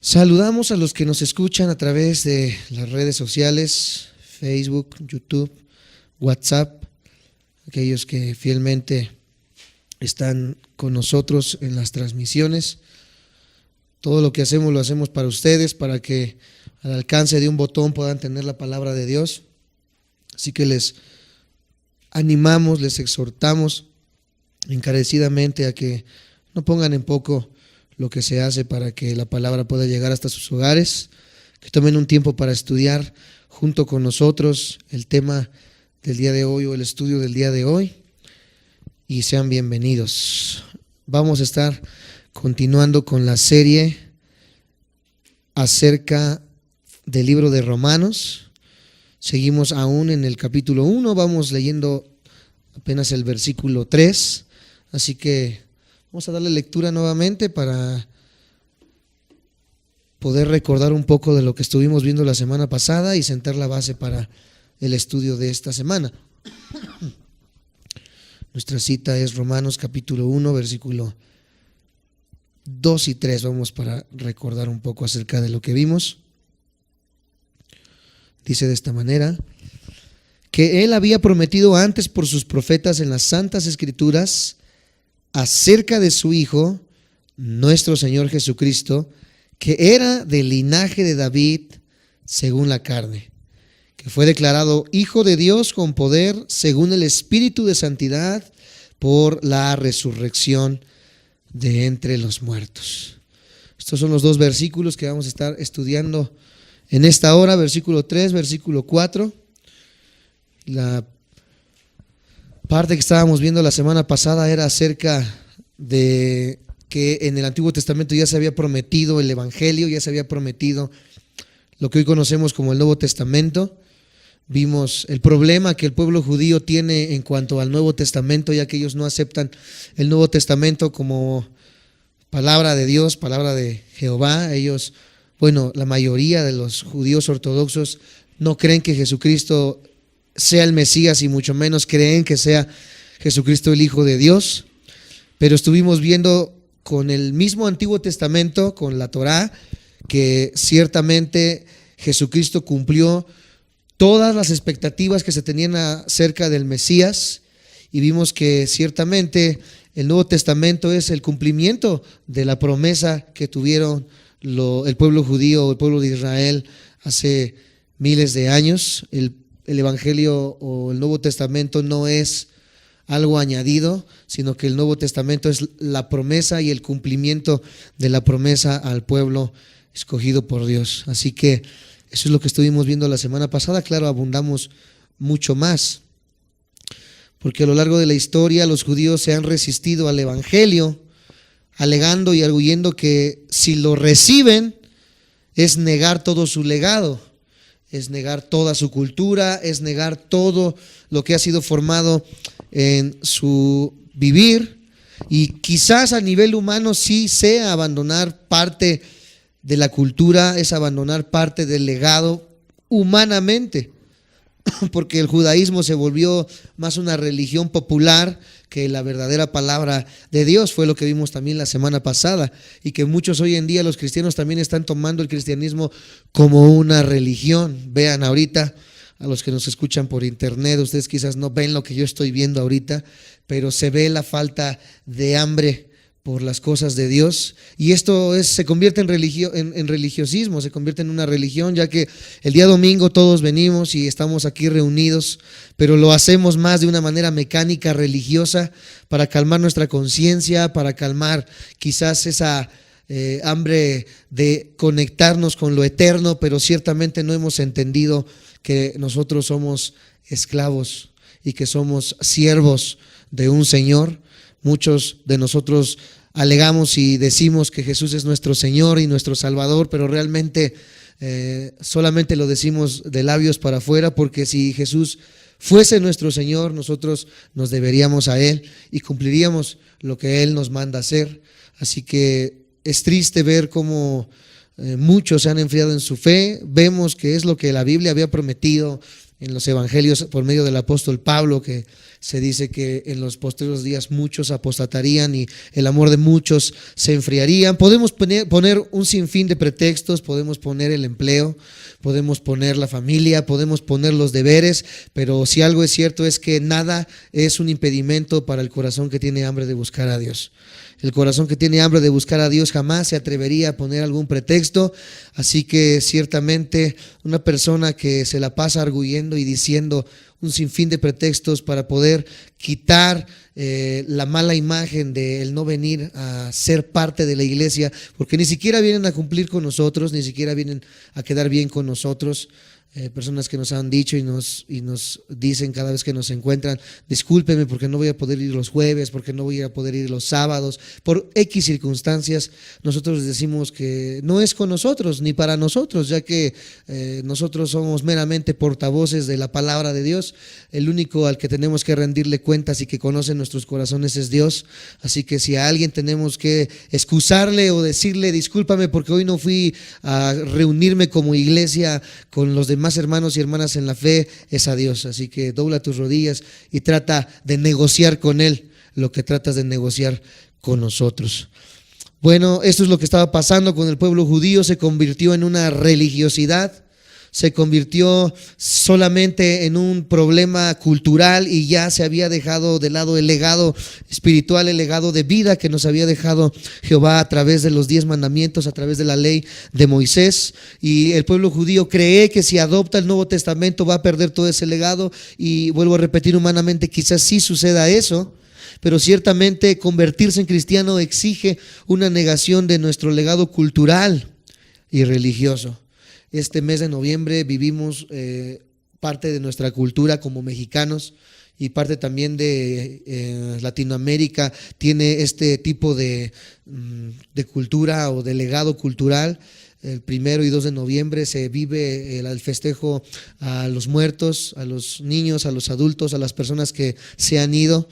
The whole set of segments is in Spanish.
Saludamos a los que nos escuchan a través de las redes sociales, Facebook, YouTube, WhatsApp, aquellos que fielmente están con nosotros en las transmisiones. Todo lo que hacemos lo hacemos para ustedes, para que al alcance de un botón puedan tener la palabra de Dios. Así que les animamos, les exhortamos encarecidamente a que no pongan en poco lo que se hace para que la palabra pueda llegar hasta sus hogares, que tomen un tiempo para estudiar junto con nosotros el tema del día de hoy o el estudio del día de hoy, y sean bienvenidos. Vamos a estar continuando con la serie acerca del libro de Romanos. Seguimos aún en el capítulo 1, vamos leyendo apenas el versículo 3, así que vamos a darle lectura nuevamente para poder recordar un poco de lo que estuvimos viendo la semana pasada y sentar la base para el estudio de esta semana. Nuestra cita es Romanos capítulo 1, versículo 2 y 3. Vamos para recordar un poco acerca de lo que vimos. Dice de esta manera: que Él había prometido antes por sus profetas en las santas escrituras acerca de su Hijo, nuestro Señor Jesucristo, que era del linaje de David según la carne, que fue declarado Hijo de Dios con poder según el Espíritu de santidad por la resurrección de entre los muertos. Estos son los dos versículos que vamos a estar estudiando en esta hora, versículo 3, versículo 4. La parte que estábamos viendo la semana pasada era acerca de que en el Antiguo Testamento ya se había prometido el Evangelio, ya se había prometido lo que hoy conocemos como el Nuevo Testamento. Vimos el problema que el pueblo judío tiene en cuanto al Nuevo Testamento, ya que ellos no aceptan el Nuevo Testamento como palabra de Dios, palabra de Jehová. Ellos, la mayoría de los judíos ortodoxos no creen que Jesucristo sea el Mesías y mucho menos creen que sea Jesucristo el Hijo de Dios. Pero estuvimos viendo con el mismo Antiguo Testamento, con la Torá, que ciertamente Jesucristo cumplió todas las expectativas que se tenían acerca del Mesías, y vimos que ciertamente el Nuevo Testamento es el cumplimiento de la promesa que tuvieron el pueblo judío, el pueblo de Israel hace miles de años. El Evangelio o el Nuevo Testamento no es algo añadido, sino que el Nuevo Testamento es la promesa y el cumplimiento de la promesa al pueblo escogido por Dios. Así que eso es lo que estuvimos viendo la semana pasada. Claro, abundamos mucho más, porque a lo largo de la historia los judíos se han resistido al Evangelio, alegando y arguyendo que si lo reciben es negar todo su legado, es negar toda su cultura, es negar todo lo que ha sido formado en su vivir, y quizás a nivel humano sí sea abandonar parte de la cultura, es abandonar parte del legado humanamente, porque el judaísmo se volvió más una religión popular que la verdadera palabra de Dios. Fue lo que vimos también la semana pasada, y que muchos hoy en día, los cristianos, también están tomando el cristianismo como una religión. Vean ahorita, a los que nos escuchan por internet, ustedes quizás no ven lo que yo estoy viendo ahorita, pero se ve la falta de hambre por las cosas de Dios, y esto se convierte en religiosismo, se convierte en una religión, ya que el día domingo todos venimos y estamos aquí reunidos, pero lo hacemos más de una manera mecánica, religiosa, para calmar nuestra conciencia, para calmar quizás esa hambre de conectarnos con lo eterno, pero ciertamente no hemos entendido que nosotros somos esclavos y que somos siervos de un Señor. Muchos de nosotros alegamos y decimos que Jesús es nuestro Señor y nuestro Salvador, pero realmente solamente lo decimos de labios para afuera, porque si Jesús fuese nuestro Señor, nosotros nos deberíamos a Él y cumpliríamos lo que Él nos manda hacer. Así que es triste ver cómo muchos se han enfriado en su fe. Vemos que es lo que la Biblia había prometido en los evangelios por medio del apóstol Pablo, que se dice que en los posteriores días muchos apostatarían y el amor de muchos se enfriarían. Podemos poner un sinfín de pretextos, podemos poner el empleo, podemos poner la familia, podemos poner los deberes, pero si algo es cierto es que nada es un impedimento para el corazón que tiene hambre de buscar a Dios. El corazón que tiene hambre de buscar a Dios jamás se atrevería a poner algún pretexto, así que ciertamente una persona que se la pasa arguyendo y diciendo un sinfín de pretextos para poder quitar la mala imagen de el no venir a ser parte de la iglesia, porque ni siquiera vienen a cumplir con nosotros, ni siquiera vienen a quedar bien con nosotros. Personas que nos han dicho y nos dicen cada vez que nos encuentran: discúlpeme porque no voy a poder ir los jueves, porque no voy a poder ir los sábados, por X circunstancias. Nosotros les decimos que no es con nosotros ni para nosotros, ya que nosotros somos meramente portavoces de la palabra de Dios. El único al que tenemos que rendirle cuentas y que conoce nuestros corazones es Dios. Así que si a alguien tenemos que excusarle o decirle: discúlpame porque hoy no fui a reunirme como iglesia con los demás hermanos y hermanas en la fe, es a Dios. Así que dobla tus rodillas y trata de negociar con Él lo que tratas de negociar con nosotros. Bueno, esto es lo que estaba pasando con el pueblo judío. Se convirtió en una religiosidad, se convirtió solamente en un problema cultural y ya se había dejado de lado el legado espiritual, el legado de vida que nos había dejado Jehová a través de los 10 mandamientos, a través de la ley de Moisés. Y el pueblo judío cree que si adopta el Nuevo Testamento va a perder todo ese legado, y vuelvo a repetir, humanamente quizás sí suceda eso, pero ciertamente convertirse en cristiano exige una negación de nuestro legado cultural y religioso. Este mes de noviembre vivimos parte de nuestra cultura como mexicanos, y parte también de Latinoamérica tiene este tipo de cultura o de legado cultural. El 1 y 2 de noviembre se vive el festejo a los muertos, a los niños, a los adultos, a las personas que se han ido.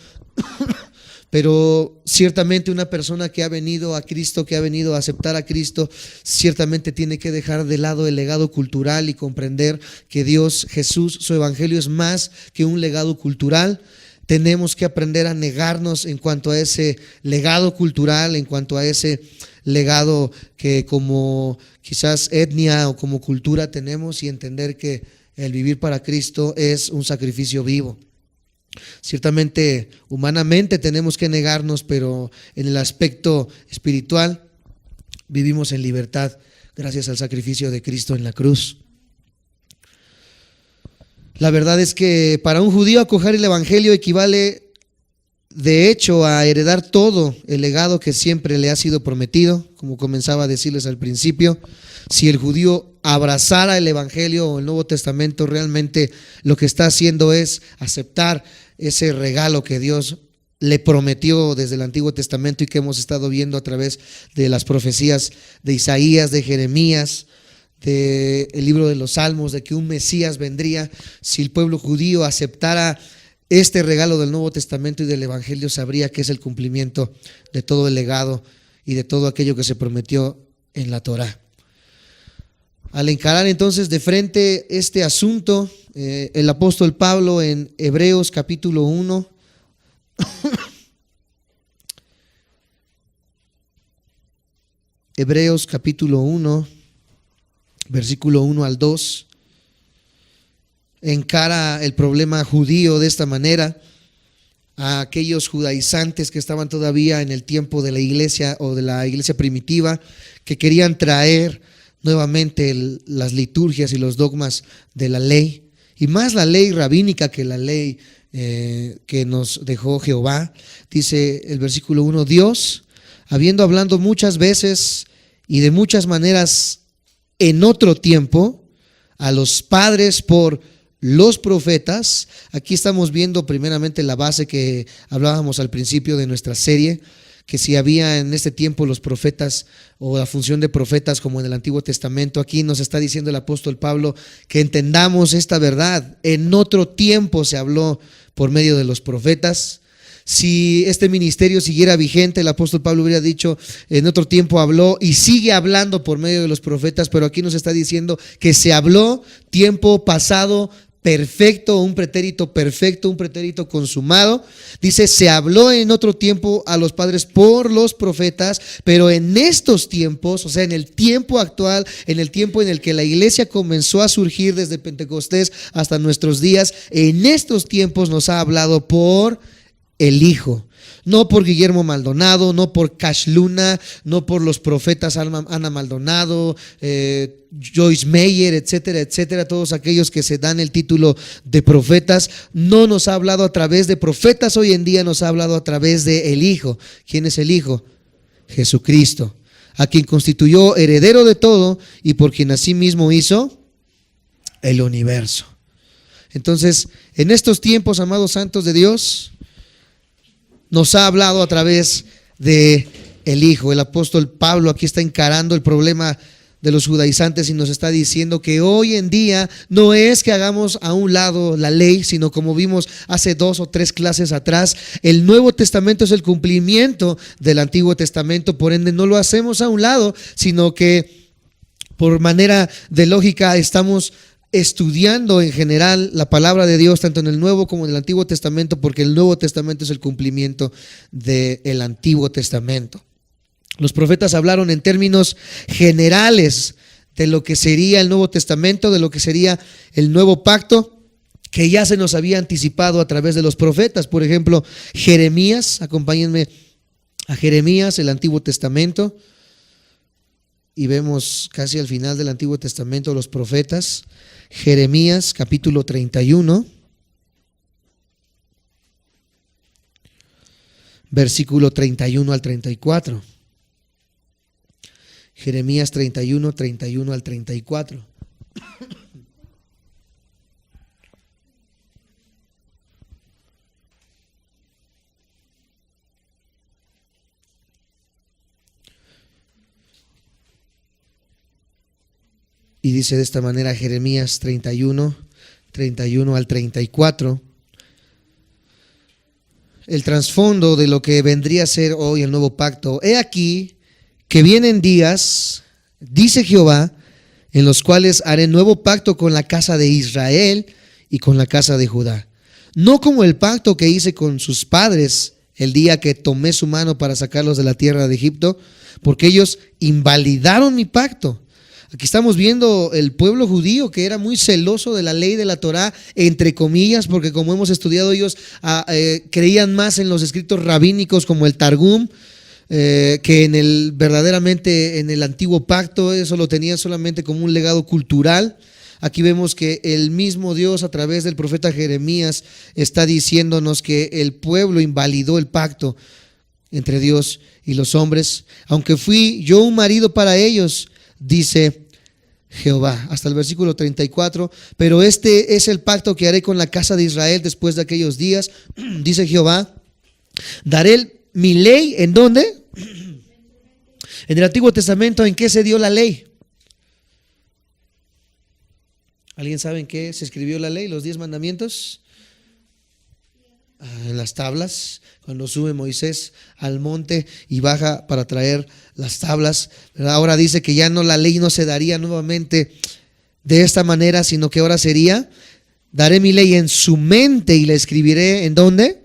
Pero ciertamente una persona que ha venido a Cristo, que ha venido a aceptar a Cristo, ciertamente tiene que dejar de lado el legado cultural y comprender que Dios, Jesús, su evangelio es más que un legado cultural. Tenemos que aprender a negarnos en cuanto a ese legado cultural, en cuanto a ese legado que como quizás etnia o como cultura tenemos, y entender que el vivir para Cristo es un sacrificio vivo. Ciertamente, humanamente tenemos que negarnos, pero en el aspecto espiritual vivimos en libertad gracias al sacrificio de Cristo en la cruz. La verdad es que para un judío acoger el evangelio equivale de hecho a heredar todo el legado que siempre le ha sido prometido, como comenzaba a decirles al principio. Si el judío abrazara el evangelio o el Nuevo Testamento, realmente lo que está haciendo es aceptar ese regalo que Dios le prometió desde el Antiguo Testamento y que hemos estado viendo a través de las profecías de Isaías, de Jeremías, del libro de los Salmos, de que un Mesías vendría. Si el pueblo judío aceptara este regalo del Nuevo Testamento y del evangelio, sabría que es el cumplimiento de todo el legado y de todo aquello que se prometió en la Torá. Al encarar entonces de frente este asunto, el apóstol Pablo en Hebreos capítulo 1, Hebreos capítulo 1, versículo 1 al 2, encara el problema judío de esta manera: a aquellos judaizantes que estaban todavía en el tiempo de la iglesia o de la iglesia primitiva, que querían traer nuevamente las liturgias y los dogmas de la ley, y más la ley rabínica que la ley que nos dejó Jehová. Dice el versículo 1: Dios, habiendo hablado muchas veces y de muchas maneras en otro tiempo a los padres por los profetas. Aquí estamos viendo primeramente la base que hablábamos al principio de nuestra serie, que si había en este tiempo los profetas o la función de profetas como en el Antiguo Testamento. Aquí nos está diciendo el apóstol Pablo que entendamos esta verdad. En otro tiempo se habló por medio de los profetas. Si este ministerio siguiera vigente, el apóstol Pablo hubiera dicho: en otro tiempo habló, y sigue hablando por medio de los profetas. Pero aquí nos está diciendo que se habló tiempo pasado perfecto, un pretérito perfecto, un pretérito consumado. Dice, se habló en otro tiempo a los padres por los profetas, pero en estos tiempos, o sea, en el tiempo actual, en el tiempo en el que la iglesia comenzó a surgir desde Pentecostés hasta nuestros días, en estos tiempos nos ha hablado por el Hijo. No por Guillermo Maldonado, no por Cash Luna, no por los profetas Ana Maldonado, Joyce Meyer, etcétera, etcétera, todos aquellos que se dan el título de profetas. No nos ha hablado a través de profetas hoy en día, nos ha hablado a través de el Hijo. ¿Quién es el Hijo? Jesucristo, a quien constituyó heredero de todo y por quien asimismo hizo el universo. Entonces, en estos tiempos, amados santos de Dios, nos ha hablado a través de el Hijo. El apóstol Pablo aquí está encarando el problema de los judaizantes y nos está diciendo que hoy en día no es que hagamos a un lado la ley, sino como vimos hace 2 o 3 clases atrás, el Nuevo Testamento es el cumplimiento del Antiguo Testamento, por ende no lo hacemos a un lado, sino que por manera de lógica estamos estudiando en general la palabra de Dios, tanto en el Nuevo como en el Antiguo Testamento, porque el Nuevo Testamento es el cumplimiento del Antiguo Testamento. Los profetas hablaron en términos generales de lo que sería el Nuevo Testamento, de lo que sería el nuevo pacto, que ya se nos había anticipado a través de los profetas. Por ejemplo, Jeremías, acompáñenme a Jeremías, el Antiguo Testamento, y vemos casi al final del Antiguo Testamento los profetas. Jeremías capítulo 31, versículo 31 al 34. Jeremías 31, 31 al 34. Y dice de esta manera Jeremías 31, 31 al 34. El trasfondo de lo que vendría a ser hoy el nuevo pacto. He aquí que vienen días, dice Jehová, en los cuales haré nuevo pacto con la casa de Israel y con la casa de Judá. No como el pacto que hice con sus padres el día que tomé su mano para sacarlos de la tierra de Egipto, porque ellos invalidaron mi pacto. Aquí estamos viendo el pueblo judío que era muy celoso de la ley de la Torá, entre comillas, porque como hemos estudiado ellos creían más en los escritos rabínicos como el Targum, que verdaderamente en el antiguo pacto. Eso lo tenían solamente como un legado cultural. Aquí vemos que el mismo Dios a través del profeta Jeremías está diciéndonos que el pueblo invalidó el pacto entre Dios y los hombres, aunque fui yo un marido para ellos, dice Jehová, hasta el versículo 34. Pero este es el pacto que haré con la casa de Israel después de aquellos días, dice Jehová. Daré mi ley, ¿en dónde? En el Antiguo Testamento. ¿En qué se dio la ley? ¿Alguien sabe en qué se escribió la ley, los 10 mandamientos? En las tablas, cuando sube Moisés al monte y baja para traer las tablas, ¿verdad? Ahora dice que ya no, la ley no se daría nuevamente de esta manera, sino que ahora sería: daré mi ley en su mente y la escribiré, ¿en dónde?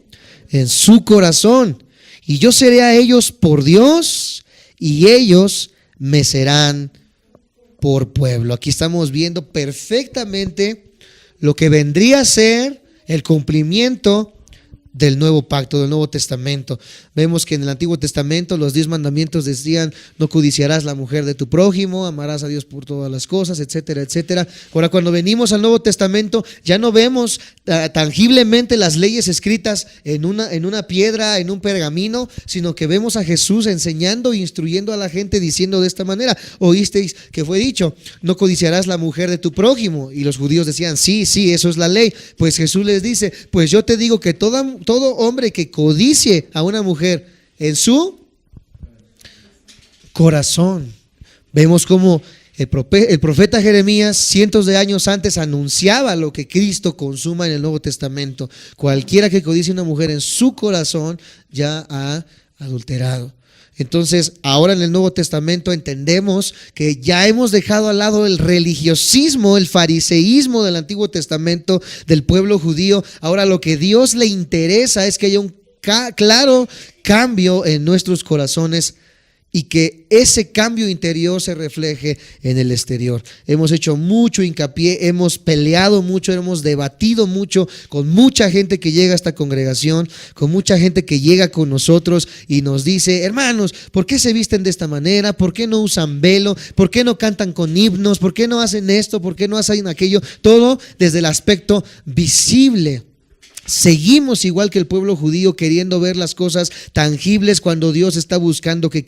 En su corazón. Y yo seré a ellos por Dios y ellos me serán por pueblo. Aquí estamos viendo perfectamente lo que vendría a ser el cumplimiento del nuevo pacto, del Nuevo Testamento. Vemos que en el Antiguo Testamento los 10 mandamientos decían: no codiciarás la mujer de tu prójimo, amarás a Dios por todas las cosas, etcétera, etcétera. Ahora, cuando venimos al Nuevo Testamento, ya no vemos tangiblemente las leyes escritas en una piedra, en un pergamino, sino que vemos a Jesús enseñando e instruyendo a la gente, diciendo de esta manera: oísteis que fue dicho, no codiciarás la mujer de tu prójimo. Y los judíos decían: sí, eso es la ley. Pues Jesús les dice: pues yo te digo que todo hombre que codicie a una mujer en su corazón. Vemos como el profeta Jeremías, cientos de años antes, anunciaba lo que Cristo consuma en el Nuevo Testamento. Cualquiera que codicie a una mujer en su corazón ya ha adulterado. Entonces, ahora en el Nuevo Testamento entendemos que ya hemos dejado al lado el religiosismo, el fariseísmo del Antiguo Testamento del pueblo judío. Ahora lo que Dios le interesa es que haya un claro cambio en nuestros corazones y que ese cambio interior se refleje en el exterior. Hemos hecho mucho hincapié, hemos peleado mucho, hemos debatido mucho con mucha gente que llega a esta congregación, con mucha gente que llega con nosotros y nos dice: hermanos, ¿por qué se visten de esta manera? ¿Por qué no usan velo? ¿Por qué no cantan con himnos? ¿Por qué no hacen esto? ¿Por qué no hacen aquello? Todo desde el aspecto visible. Seguimos igual que el pueblo judío queriendo ver las cosas tangibles cuando Dios está buscando que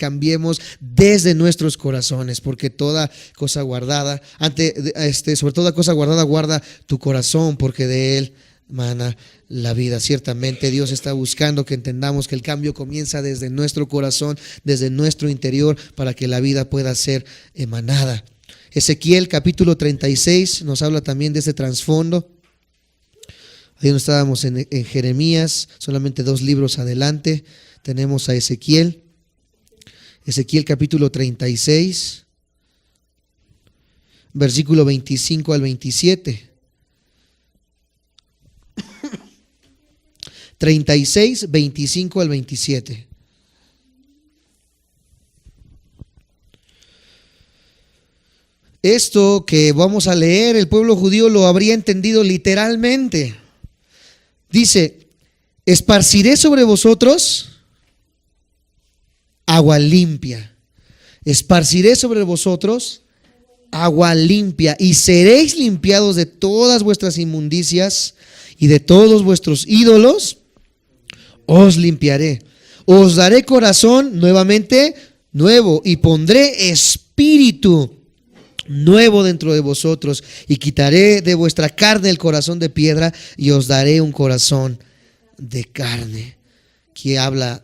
desde nuestros corazones, porque toda cosa guardada, sobre toda cosa guardada, guarda tu corazón, porque de él mana la vida. Ciertamente Dios está buscando que entendamos que el cambio comienza desde nuestro corazón, desde nuestro interior, para que la vida pueda ser emanada. Ezequiel capítulo 36 nos habla también de ese trasfondo. Ahí no estábamos en Jeremías, solamente 2 libros adelante tenemos a Ezequiel. Ezequiel capítulo 36, versículo 25 al 27. 36, 25 al 27. Esto que vamos a leer, el pueblo judío lo habría entendido literalmente. Dice: esparciré sobre vosotros agua limpia. Esparciré sobre vosotros agua limpia, y seréis limpiados de todas vuestras inmundicias y de todos vuestros ídolos. Os limpiaré. Os daré corazón nuevamente nuevo, y pondré espíritu nuevo dentro de vosotros, y quitaré de vuestra carne el corazón de piedra, y os daré un corazón de carne. Aquí habla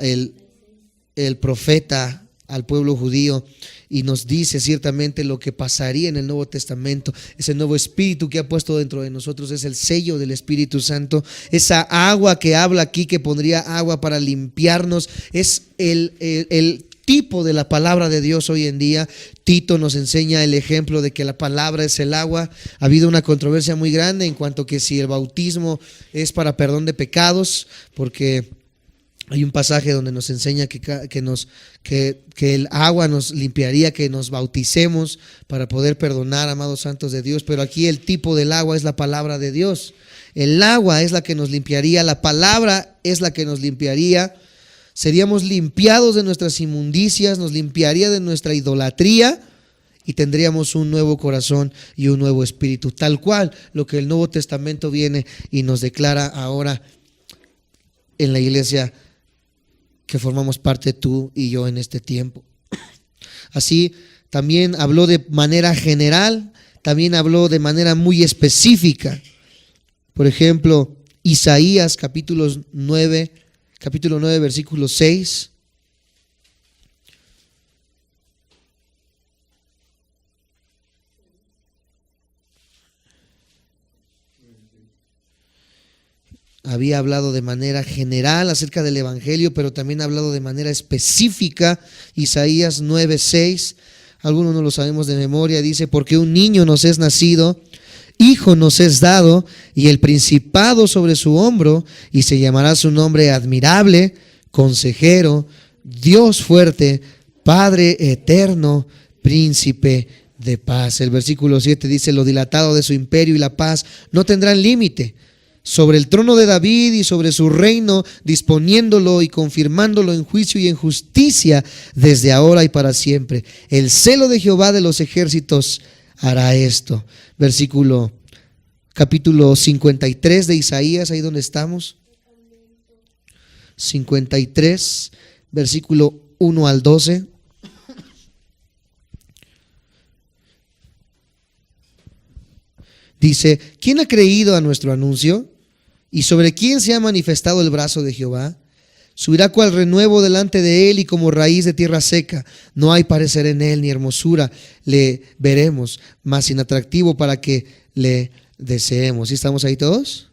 el profeta al pueblo judío y nos dice ciertamente lo que pasaría en el Nuevo Testamento. Ese nuevo espíritu que ha puesto dentro de nosotros es el sello del Espíritu Santo. Esa agua que habla aquí, que pondría agua para limpiarnos, es el tipo de la palabra de Dios hoy en día. Tito nos enseña el ejemplo de que la palabra es el agua. Ha habido una controversia muy grande en cuanto a que si el bautismo es para perdón de pecados, porque hay un pasaje donde nos enseña que el agua nos limpiaría, que nos bauticemos para poder perdonar, amados santos de Dios. Pero aquí el tipo del agua es la palabra de Dios. El agua es la que nos limpiaría, la palabra es la que nos limpiaría. Seríamos limpiados de nuestras inmundicias, nos limpiaría de nuestra idolatría, y tendríamos un nuevo corazón y un nuevo espíritu, tal cual lo que el Nuevo Testamento viene y nos declara ahora en la iglesia que formamos parte tú y yo en este tiempo. Así también habló de manera general, también habló de manera muy específica. Por ejemplo, Isaías capítulo 9, versículo 6. Había hablado de manera general acerca del evangelio, pero también ha hablado de manera específica. Isaías 9:6, algunos no lo sabemos de memoria, dice: porque un niño nos es nacido, hijo nos es dado, y el principado sobre su hombro, y se llamará su nombre admirable, consejero, Dios fuerte, Padre eterno, príncipe de paz. El versículo 7 dice: lo dilatado de su imperio y la paz no tendrán límite sobre el trono de David y sobre su reino, disponiéndolo y confirmándolo en juicio y en justicia desde ahora y para siempre. El celo de Jehová de los ejércitos hará esto. Capítulo 53 de Isaías, ahí donde estamos. 53, versículo 1 al 12. Dice: ¿quién ha creído a nuestro anuncio? ¿Y sobre quién se ha manifestado el brazo de Jehová? Subirá cual renuevo delante de él, y como raíz de tierra seca. No hay parecer en él, ni hermosura le veremos, mas sin atractivo para que le deseemos. ¿Sí estamos ahí todos?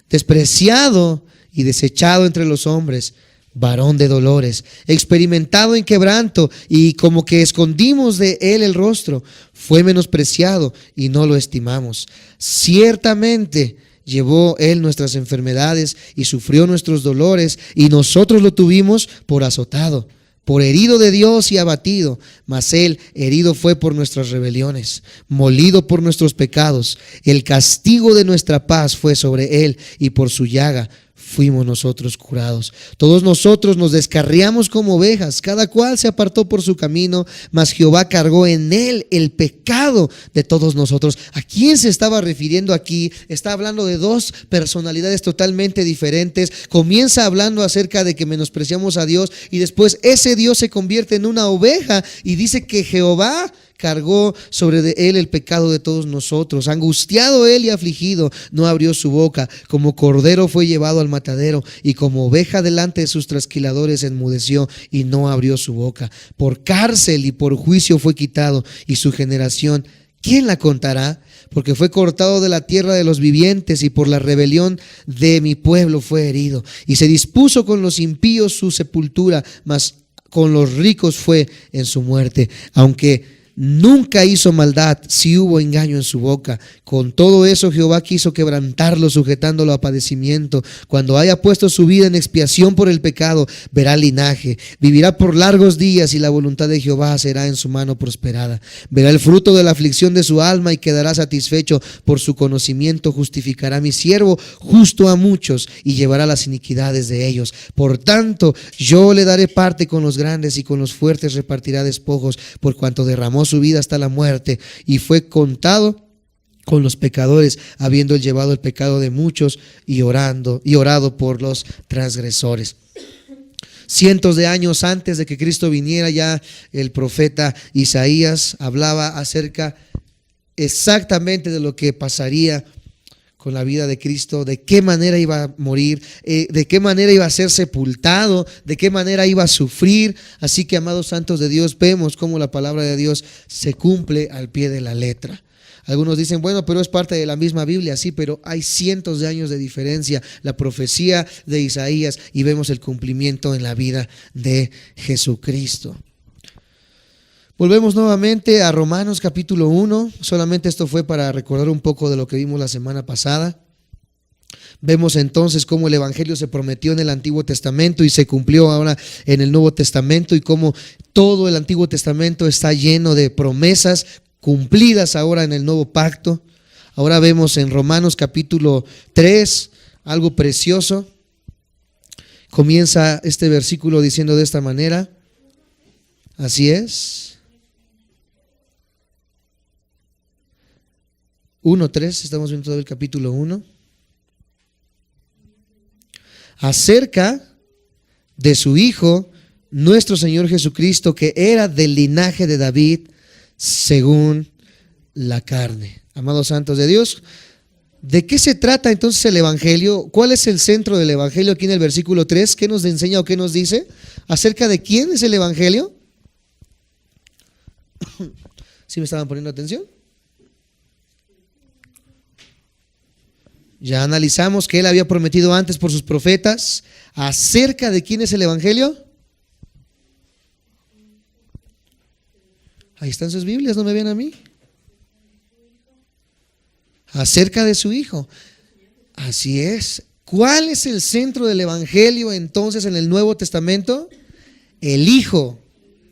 Despreciado y desechado entre los hombres, varón de dolores, experimentado en quebranto, y como que escondimos de él el rostro. Fue menospreciado y no lo estimamos. Ciertamente llevó él nuestras enfermedades y sufrió nuestros dolores, y nosotros lo tuvimos por azotado, por herido de Dios y abatido. Mas él herido fue por nuestras rebeliones, molido por nuestros pecados. El castigo de nuestra paz fue sobre él, y por su llaga fuimos nosotros curados. Todos nosotros nos descarriamos como ovejas, cada cual se apartó por su camino, mas Jehová cargó en él el pecado de todos nosotros. ¿A quién se estaba refiriendo aquí? Está hablando de dos personalidades totalmente diferentes. Comienza hablando acerca de que menospreciamos a Dios, y después ese Dios se convierte en una oveja y dice que Jehová cargó sobre él el pecado de todos nosotros. Angustiado él y afligido, no abrió su boca. Como cordero fue llevado al matadero, y como oveja delante de sus trasquiladores enmudeció y no abrió su boca. Por cárcel y por juicio fue quitado, y su generación, ¿quién la contará? Porque fue cortado de la tierra de los vivientes, y por la rebelión de mi pueblo fue herido. Y se dispuso con los impíos su sepultura, mas con los ricos fue en su muerte. Aunque nunca hizo maldad, si hubo engaño en su boca. Con todo eso Jehová quiso quebrantarlo, sujetándolo a padecimiento. Cuando haya puesto su vida en expiación por el pecado, verá linaje, vivirá por largos días, y la voluntad de Jehová será en su mano prosperada. Verá el fruto de la aflicción de su alma, y quedará satisfecho. Por su conocimiento justificará mi siervo justo a muchos, y llevará las iniquidades de ellos. Por tanto, yo le daré parte con los grandes, y con los fuertes repartirá despojos, por cuanto derramó su vida hasta la muerte, y fue contado con los pecadores, habiendo llevado el pecado de muchos, y orado por los transgresores. Cientos de años antes de que Cristo viniera, ya el profeta Isaías hablaba acerca exactamente de lo que pasaría con la vida de Cristo, de qué manera iba a morir, de qué manera iba a ser sepultado, de qué manera iba a sufrir. Así que, amados santos de Dios, vemos cómo la palabra de Dios se cumple al pie de la letra. Algunos dicen, bueno, pero es parte de la misma Biblia. Sí, pero hay cientos de años de diferencia. La profecía de Isaías, y vemos el cumplimiento en la vida de Jesucristo. Volvemos nuevamente a Romanos capítulo 1. Solamente esto fue para recordar un poco de lo que vimos la semana pasada. Vemos entonces cómo el evangelio se prometió en el Antiguo Testamento y se cumplió ahora en el Nuevo Testamento, y cómo todo el Antiguo Testamento está lleno de promesas cumplidas ahora en el Nuevo Pacto. Ahora vemos en Romanos capítulo 3 algo precioso. Comienza este versículo diciendo de esta manera. Así es. 1:3, estamos viendo todo el capítulo 1. Acerca de su Hijo, nuestro Señor Jesucristo, que era del linaje de David según la carne. Amados santos de Dios, ¿de qué se trata entonces el evangelio? ¿Cuál es el centro del evangelio aquí en el versículo 3? ¿Qué nos enseña o qué nos dice? ¿Acerca de quién es el evangelio? ¿Sí me estaban poniendo atención? Ya analizamos que él había prometido antes por sus profetas. ¿Acerca de quién es el evangelio? Ahí están sus Biblias, no me ven a mí. Acerca de su Hijo. Así es. ¿Cuál es el centro del evangelio entonces en el Nuevo Testamento? El Hijo,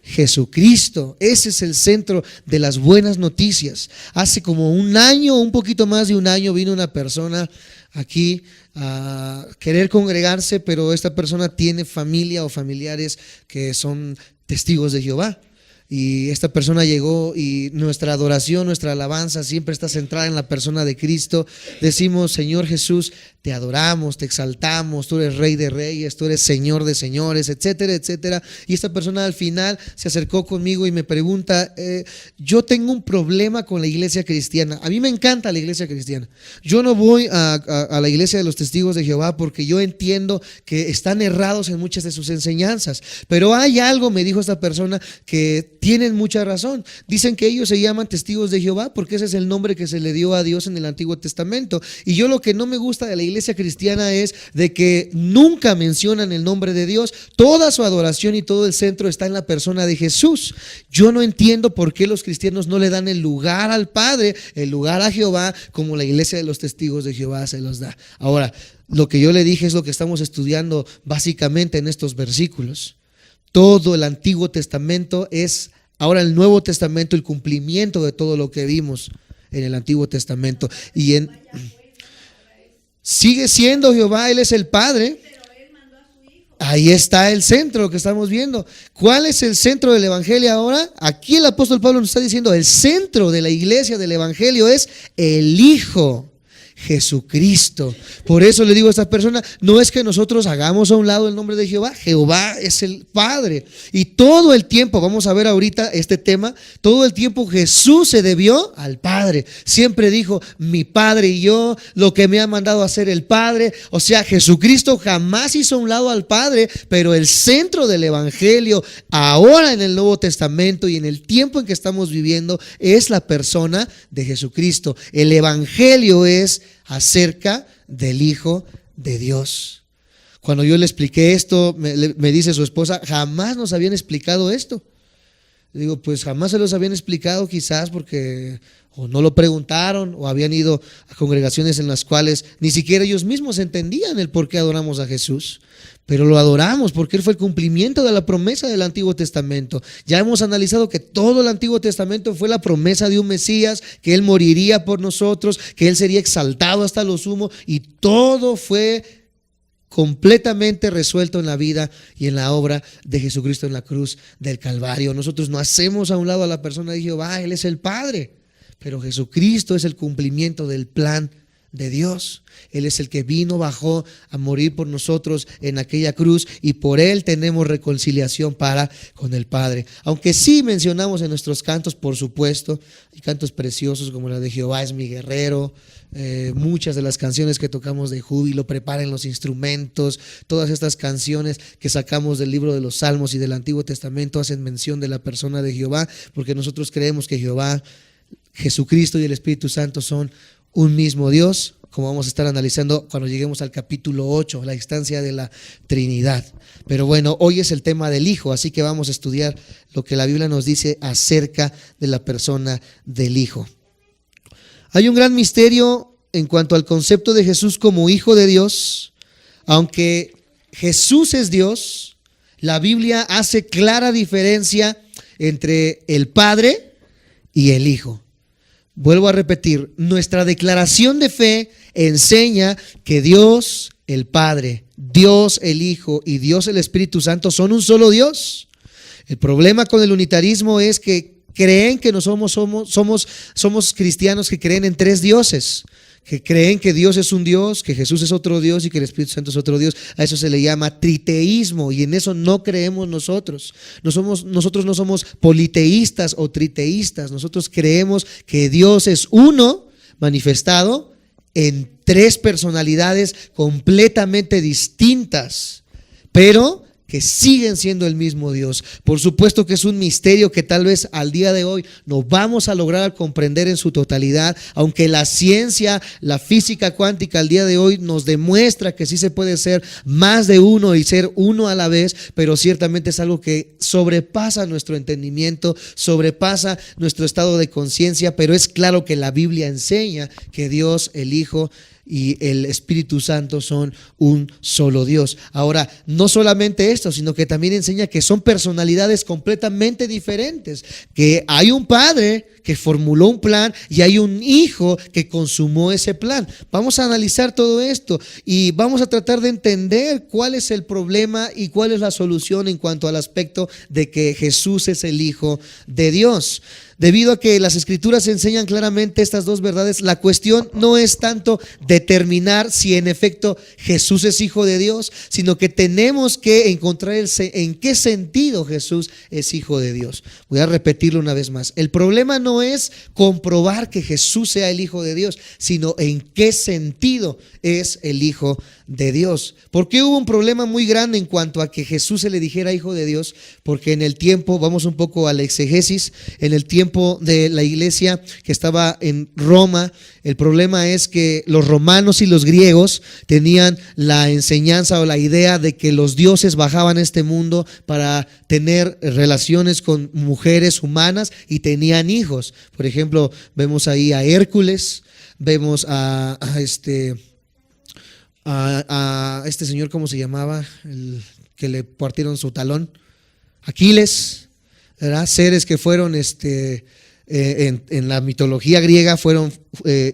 Jesucristo. Ese es el centro de las buenas noticias. Hace como un año, un poquito más de un año, vino una persona aquí a querer congregarse, pero esta persona tiene familia o familiares que son testigos de Jehová. Y esta persona llegó, y nuestra adoración, nuestra alabanza siempre está centrada en la persona de Cristo. Decimos: Señor Jesús, te adoramos, te exaltamos, tú eres Rey de Reyes, tú eres Señor de Señores, etcétera, etcétera. Y esta persona al final se acercó conmigo y me pregunta: yo tengo un problema con la iglesia cristiana. A mí me encanta la iglesia cristiana. Yo no voy a la iglesia de los testigos de Jehová porque yo entiendo que están errados en muchas de sus enseñanzas. Pero hay algo, me dijo esta persona, que tienen mucha razón. Dicen que ellos se llaman testigos de Jehová porque ese es el nombre que se le dio a Dios en el Antiguo Testamento. Y yo lo que no me gusta de la iglesia iglesia cristiana es de que nunca mencionan el nombre de Dios. Toda su adoración y todo el centro está en la persona de Jesús. Yo no entiendo por qué los cristianos no le dan el lugar al Padre, el lugar a Jehová, como la iglesia de los testigos de Jehová se los da. Ahora, lo que yo le dije es lo que estamos estudiando básicamente en estos versículos. Todo el Antiguo Testamento es ahora el Nuevo Testamento, el cumplimiento de todo lo que vimos en el Antiguo Testamento. Sigue siendo Jehová, Él es el Padre. Ahí está el centro que estamos viendo. ¿Cuál es el centro del Evangelio ahora? Aquí el apóstol Pablo nos está diciendo, el centro de la iglesia del Evangelio es el Hijo Jesucristo. Por eso le digo a esta persona, no es que nosotros hagamos a un lado el nombre de Jehová. Jehová es el Padre. Y todo el tiempo, vamos a ver ahorita este tema, todo el tiempo Jesús se debió al Padre. Siempre dijo, mi Padre y yo, lo que me ha mandado a hacer el Padre. O sea, Jesucristo jamás hizo a un lado al Padre, pero el centro del Evangelio ahora en el Nuevo Testamento y en el tiempo en que estamos viviendo es la persona de Jesucristo. El Evangelio es acerca del Hijo de Dios. Cuando yo le expliqué esto, me dice su esposa, jamás nos habían explicado esto. Le digo, pues jamás se los habían explicado, quizás porque o no lo preguntaron o habían ido a congregaciones en las cuales ni siquiera ellos mismos entendían el por qué adoramos a Jesús. Pero lo adoramos porque Él fue el cumplimiento de la promesa del Antiguo Testamento. Ya hemos analizado que todo el Antiguo Testamento fue la promesa de un Mesías, que Él moriría por nosotros, que Él sería exaltado hasta lo sumo, y todo fue completamente resuelto en la vida y en la obra de Jesucristo en la cruz del Calvario. Nosotros no hacemos a un lado a la persona de Jehová, Él es el Padre, pero Jesucristo es el cumplimiento del plan de Dios. Él es el que vino, bajó a morir por nosotros en aquella cruz, y por Él tenemos reconciliación para con el Padre. Aunque sí mencionamos en nuestros cantos, por supuesto, hay cantos preciosos como la de Jehová es mi guerrero, muchas de las canciones que tocamos de júbilo, preparen los instrumentos, todas estas canciones que sacamos del libro de los Salmos y del Antiguo Testamento hacen mención de la persona de Jehová, porque nosotros creemos que Jehová, Jesucristo y el Espíritu Santo son un mismo Dios, como vamos a estar analizando cuando lleguemos al capítulo 8, la instancia de la Trinidad. Pero bueno, hoy es el tema del Hijo, así que vamos a estudiar lo que la Biblia nos dice acerca de la persona del Hijo. Hay un gran misterio en cuanto al concepto de Jesús como Hijo de Dios. Aunque Jesús es Dios, la Biblia hace clara diferencia entre el Padre y el Hijo. Vuelvo a repetir, nuestra declaración de fe enseña que Dios el Padre, Dios el Hijo y Dios el Espíritu Santo son un solo Dios. El problema con el unitarismo es que creen que no somos cristianos que creen en tres dioses, que creen que Dios es un Dios, que Jesús es otro Dios y que el Espíritu Santo es otro Dios. A eso se le llama triteísmo, y en eso no creemos nosotros. Nosotros no somos politeístas o triteístas. Nosotros creemos que Dios es uno manifestado en tres personalidades completamente distintas, pero que siguen siendo el mismo Dios. Por supuesto que es un misterio que tal vez al día de hoy no vamos a lograr comprender en su totalidad, aunque la ciencia, la física cuántica al día de hoy nos demuestra que sí se puede ser más de uno y ser uno a la vez, pero ciertamente es algo que sobrepasa nuestro entendimiento, sobrepasa nuestro estado de conciencia, pero es claro que la Biblia enseña que Dios, el Hijo y el Espíritu Santo son un solo Dios. Ahora, no solamente esto, sino que también enseña que son personalidades completamente diferentes, que hay un Padre que formuló un plan y hay un Hijo que consumó ese plan. Vamos a analizar todo esto y vamos a tratar de entender cuál es el problema y cuál es la solución en cuanto al aspecto de que Jesús es el Hijo de Dios. Debido a que las Escrituras enseñan claramente estas dos verdades, la cuestión no es tanto determinar si en efecto Jesús es Hijo de Dios, sino que tenemos que encontrar en qué sentido Jesús es Hijo de Dios. Voy a repetirlo una vez más. El problema no es comprobar que Jesús sea el Hijo de Dios, sino en qué sentido es el Hijo de Dios. ¿Por qué hubo un problema muy grande en cuanto a que Jesús se le dijera hijo de Dios? Porque en el tiempo, vamos un poco al exegesis, en el tiempo de la iglesia que estaba en Roma, el problema es que los romanos y los griegos tenían la enseñanza o la idea de que los dioses bajaban a este mundo para tener relaciones con mujeres humanas y tenían hijos. Por ejemplo, vemos ahí a Hércules, vemos a este señor, ¿cómo se llamaba? El que le partieron su talón. Aquiles, ¿verdad? Seres que fueron en la mitología griega fueron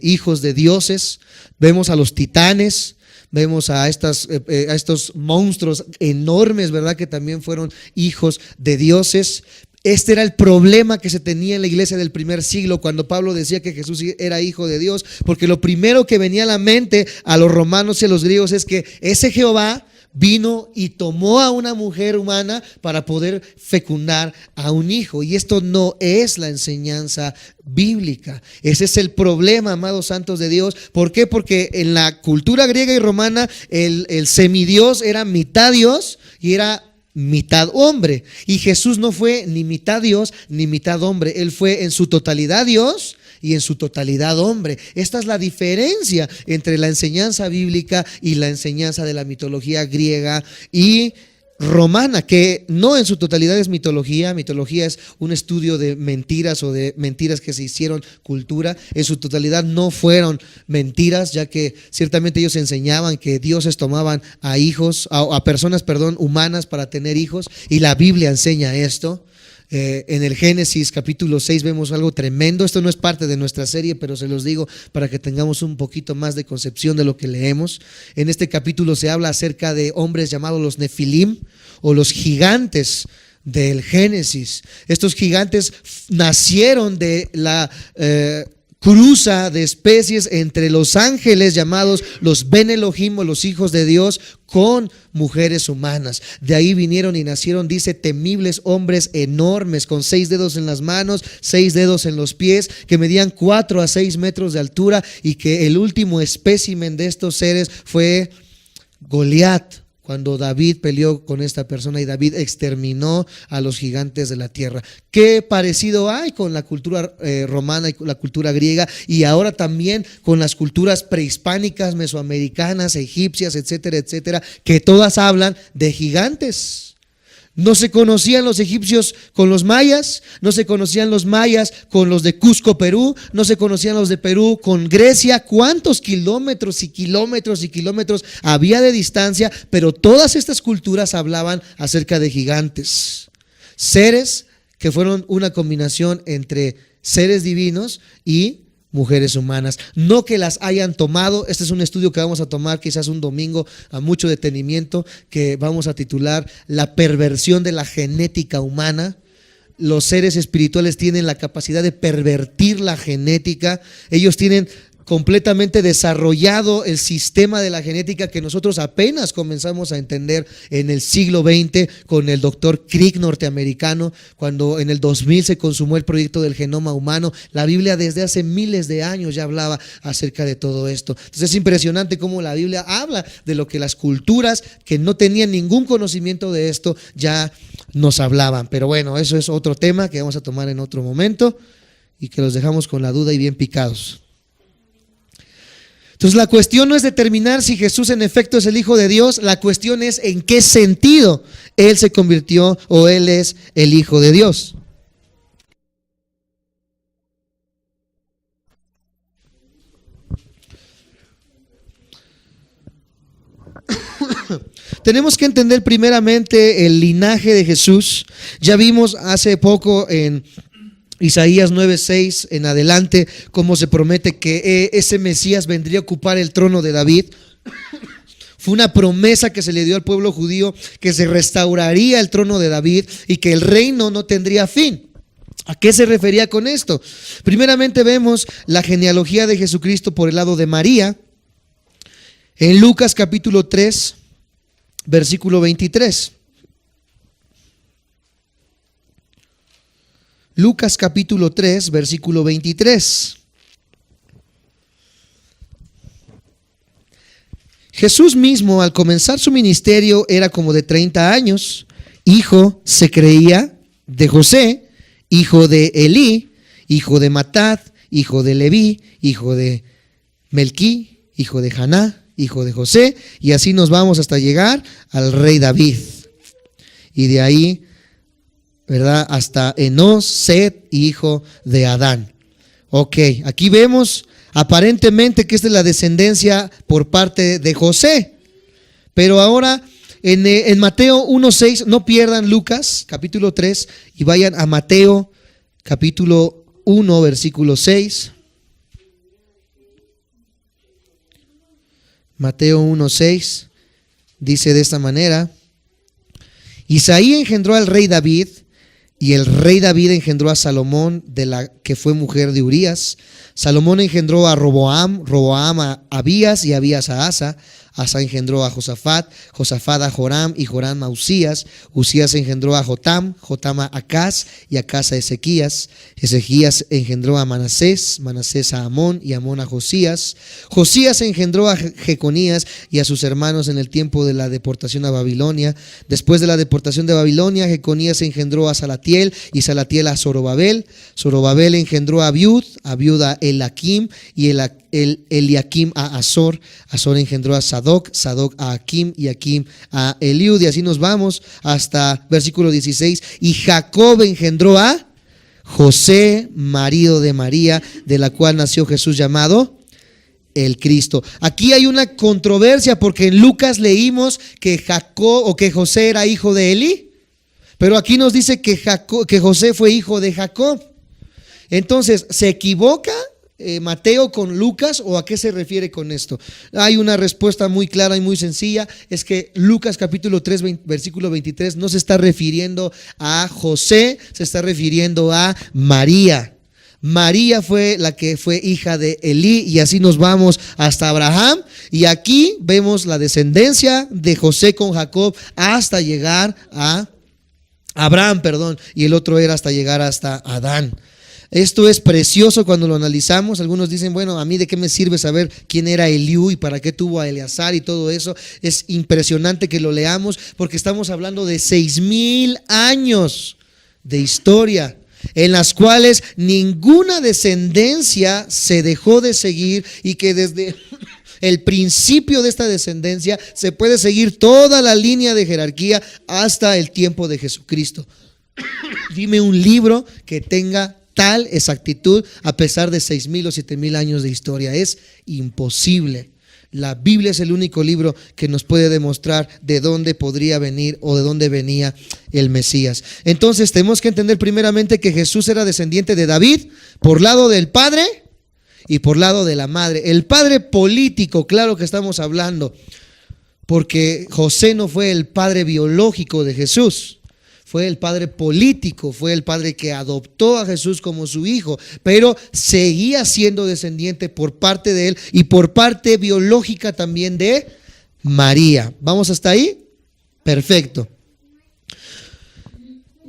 hijos de dioses. Vemos a los titanes, vemos a estos monstruos enormes, ¿verdad? Que también fueron hijos de dioses. Este era el problema que se tenía en la iglesia del primer siglo cuando Pablo decía que Jesús era hijo de Dios, porque lo primero que venía a la mente a los romanos y a los griegos es que ese Jehová vino y tomó a una mujer humana para poder fecundar a un hijo, y esto no es la enseñanza bíblica. Ese es el problema, amados santos de Dios. ¿Por qué? Porque en la cultura griega y romana el semidios era mitad Dios y era mitad hombre, y Jesús no fue ni mitad Dios ni mitad hombre. Él fue en su totalidad Dios y en su totalidad hombre. Esta es la diferencia entre la enseñanza bíblica y la enseñanza de la mitología griega y romana, que no en su totalidad es mitología. Mitología es un estudio de mentiras o de mentiras que se hicieron cultura. En su totalidad no fueron mentiras, ya que ciertamente ellos enseñaban que dioses tomaban a hijos, a personas, humanas para tener hijos, y la Biblia enseña esto. En el Génesis capítulo 6 vemos algo tremendo. Esto no es parte de nuestra serie, pero se los digo para que tengamos un poquito más de concepción de lo que leemos. En este capítulo se habla acerca de hombres llamados los Nefilim, o los gigantes del Génesis. Estos gigantes nacieron de la cruza de especies entre los ángeles llamados los Ben Elohim, o los hijos de Dios, con mujeres humanas. De ahí vinieron y nacieron, dice, temibles hombres enormes, con 6 dedos en las manos, 6 dedos en los pies, que medían 4 a 6 metros de altura, y que el último espécimen de estos seres fue Goliat, cuando David peleó con esta persona y David exterminó a los gigantes de la tierra. ¿Qué parecido hay con la cultura romana y con la cultura griega, y ahora también con las culturas prehispánicas, mesoamericanas, egipcias, etcétera, etcétera, que todas hablan de gigantes? No se conocían los egipcios con los mayas, no se conocían los mayas con los de Cusco, Perú, no se conocían los de Perú con Grecia. ¿Cuántos kilómetros y kilómetros y kilómetros había de distancia? Pero todas estas culturas hablaban acerca de gigantes, seres que fueron una combinación entre seres divinos y mujeres humanas. No que las hayan tomado. Este es un estudio que vamos a tomar quizás un domingo a mucho detenimiento, que vamos a titular La perversión de la genética humana. Los seres espirituales tienen la capacidad de pervertir la genética. Ellos tienen completamente desarrollado el sistema de la genética que nosotros apenas comenzamos a entender en el siglo XX con el doctor Crick norteamericano, cuando en el 2000 se consumó el proyecto del genoma humano. La Biblia desde hace miles de años ya hablaba acerca de todo esto. Entonces es impresionante cómo la Biblia habla de lo que las culturas que no tenían ningún conocimiento de esto ya nos hablaban. Pero bueno, eso es otro tema que vamos a tomar en otro momento y que los dejamos con la duda y bien picados. Entonces la cuestión no es determinar si Jesús en efecto es el Hijo de Dios, la cuestión es en qué sentido Él se convirtió o Él es el Hijo de Dios. Tenemos que entender primeramente el linaje de Jesús. Ya vimos hace poco en Isaías 9:6 en adelante cómo se promete que ese Mesías vendría a ocupar el trono de David. Fue una promesa que se le dio al pueblo judío, que se restauraría el trono de David y que el reino no tendría fin. ¿A qué se refería con esto? Primeramente vemos la genealogía de Jesucristo por el lado de María en Lucas capítulo 3, versículo 23. Lucas capítulo 3, versículo 23. Jesús mismo, al comenzar su ministerio, era como de 30 años. Hijo, se creía, de José, hijo de Elí, hijo de Matat, hijo de Leví, hijo de Melquí, hijo de Haná, hijo de José, y así nos vamos hasta llegar al rey David. Y de ahí, ¿verdad?, hasta Enós, Set, hijo de Adán. Ok, aquí vemos aparentemente que esta es la descendencia por parte de José. Pero ahora en Mateo 1:6, no pierdan Lucas capítulo 3 y vayan a Mateo capítulo 1 versículo 6. Mateo 1:6 dice de esta manera: Isaí engendró al rey David, y el rey David engendró a Salomón, de la que fue mujer de Urías. Salomón engendró a Roboam, Roboam a Abías, y Abías a Asa. Asa engendró a Josafat, Josafat a Joram, y Joram a Usías. Usías engendró a Jotam, Jotam a Acaz, y Acaz a Ezequías. Ezequías engendró a Manasés, Manasés a Amón, y Amón a Josías. Josías engendró a Jeconías y a sus hermanos en el tiempo de la deportación a Babilonia. Después de la deportación de Babilonia, Jeconías engendró a Salatiel, y Salatiel a Zorobabel. Zorobabel engendró a Abiud, Abiud a Eliakim, y Eliakim a Azor. Azor engendró a Sadoc, Sadoc a Akim, y Akim a Eliud. Y así nos vamos hasta versículo 16. Y Jacob engendró a José, marido de María, de la cual nació Jesús llamado el Cristo. Aquí hay una controversia porque en Lucas leímos que Jacob o que José era hijo de Eli, pero aquí nos dice que José fue hijo de Jacob. Entonces, ¿se equivoca Mateo con Lucas, o a qué se refiere con esto? Hay una respuesta muy clara y muy sencilla: es que Lucas capítulo 3 versículo 23 no se está refiriendo a José, se está refiriendo a María. María fue la que fue hija de Elí, y así nos vamos hasta Abraham, y aquí vemos la descendencia de José con Jacob hasta llegar a Abraham, y el otro era hasta llegar hasta Adán. Esto es precioso cuando lo analizamos. Algunos dicen, bueno, a mí de qué me sirve saber quién era Eliú y para qué tuvo a Eleazar y todo eso. Es impresionante que lo leamos porque estamos hablando de 6,000 años de historia en las cuales ninguna descendencia se dejó de seguir, y que desde el principio de esta descendencia se puede seguir toda la línea de jerarquía hasta el tiempo de Jesucristo. Dime un libro que tenga tal exactitud a pesar de 6,000 o 7,000 años de historia. Es imposible. La Biblia es el único libro que nos puede demostrar de dónde podría venir o de dónde venía el Mesías. Entonces tenemos que entender primeramente que Jesús era descendiente de David por lado del padre y por lado de la madre. El padre político, claro que estamos hablando, porque José no fue el padre biológico de Jesús. Fue el padre político, fue el padre que adoptó a Jesús como su hijo, pero seguía siendo descendiente por parte de él y por parte biológica también de María. ¿Vamos hasta ahí? Perfecto.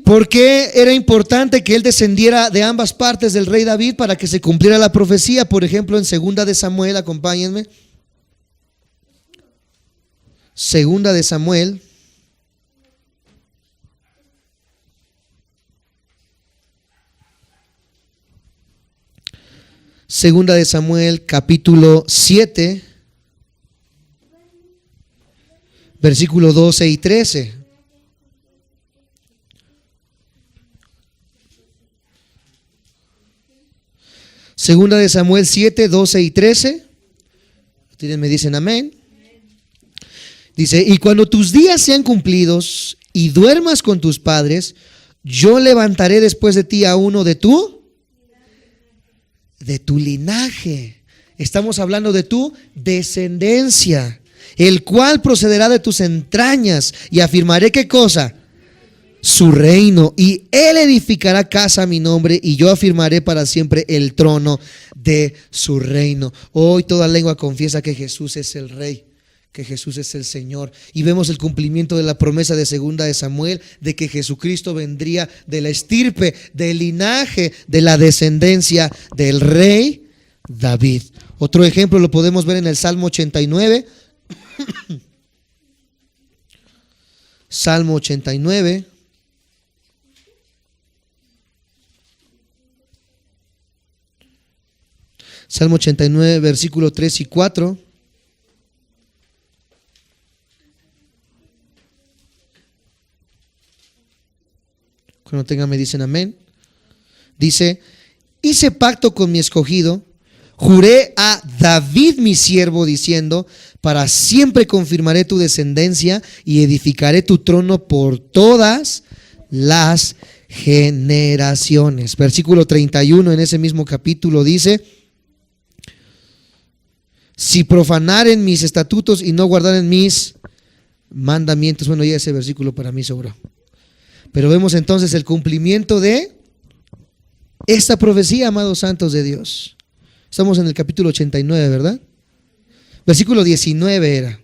¿Por qué era importante que él descendiera de ambas partes del rey David? Para que se cumpliera la profecía. Por ejemplo, en Segunda de Samuel, acompáñenme. Segunda de Samuel. Segunda de Samuel, capítulo 7, versículo 12 y 13. Segunda de Samuel 7, 12 y 13. Ustedes me dicen amén. Dice: y cuando tus días sean cumplidos y duermas con tus padres, yo levantaré después de ti a uno de tu linaje. Estamos hablando de tu descendencia, el cual procederá de tus entrañas, y afirmaré ¿qué cosa? Su reino, y él edificará casa a mi nombre, y yo afirmaré para siempre el trono de su reino. Hoy toda lengua confiesa que Jesús es el Rey, que Jesús es el Señor, y vemos el cumplimiento de la promesa de Segunda de Samuel, de que Jesucristo vendría de la estirpe, del linaje, de la descendencia del rey David. Otro ejemplo lo podemos ver en el Salmo 89, Salmo 89. Salmo 89, versículo 3 y 4. Cuando tengan me dicen amén. Dice: hice pacto con mi escogido, juré a David mi siervo diciendo: para siempre confirmaré tu descendencia y edificaré tu trono por todas las generaciones. Versículo 31 en ese mismo capítulo dice: si profanaren mis estatutos y no guardaren mis mandamientos. Bueno, ya ese versículo para mí sobró. Pero vemos entonces el cumplimiento de esta profecía, amados santos de Dios. Estamos en el capítulo 89, ¿verdad? Versículo 19 era: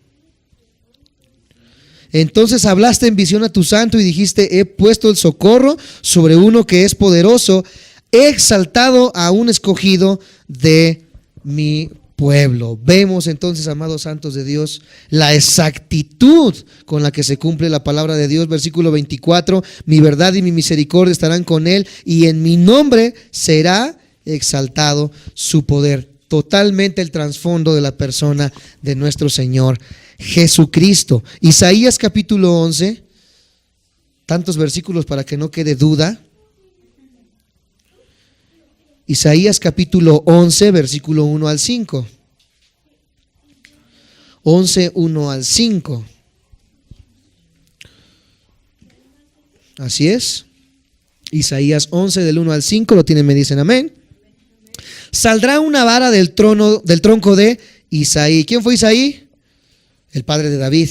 entonces hablaste en visión a tu santo y dijiste: he puesto el socorro sobre uno que es poderoso, he exaltado a un escogido de mi pueblo. Vemos entonces, amados santos de Dios, la exactitud con la que se cumple la palabra de Dios. Versículo 24: mi verdad y mi misericordia estarán con él, y en mi nombre será exaltado su poder. Totalmente el trasfondo de la persona de nuestro Señor Jesucristo. Isaías capítulo 11, tantos versículos para que no quede duda. Isaías capítulo 11, versículo 1 al 5. 11, 1 al 5. Así es. Isaías 11 del 1 al 5, lo tienen, me dicen amén. Saldrá una vara del tronco de Isaí. ¿Quién fue Isaí? El padre de David.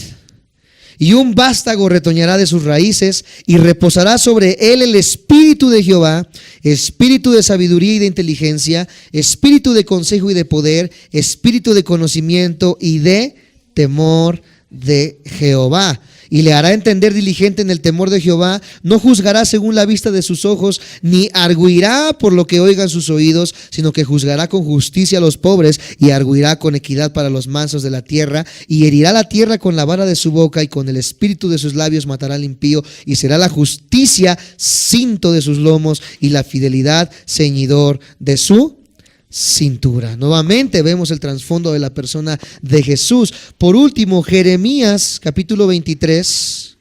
Y un vástago retoñará de sus raíces, y reposará sobre él el espíritu de Jehová, espíritu de sabiduría y de inteligencia, espíritu de consejo y de poder, espíritu de conocimiento y de temor de Jehová. Y le hará entender diligente en el temor de Jehová. No juzgará según la vista de sus ojos, ni arguirá por lo que oigan sus oídos, sino que juzgará con justicia a los pobres, y arguirá con equidad para los mansos de la tierra. Y herirá la tierra con la vara de su boca, y con el espíritu de sus labios matará al impío. Y será la justicia cinto de sus lomos, y la fidelidad ceñidor de su cintura. Nuevamente vemos el trasfondo de la persona de Jesús. Por último, Jeremías capítulo 23.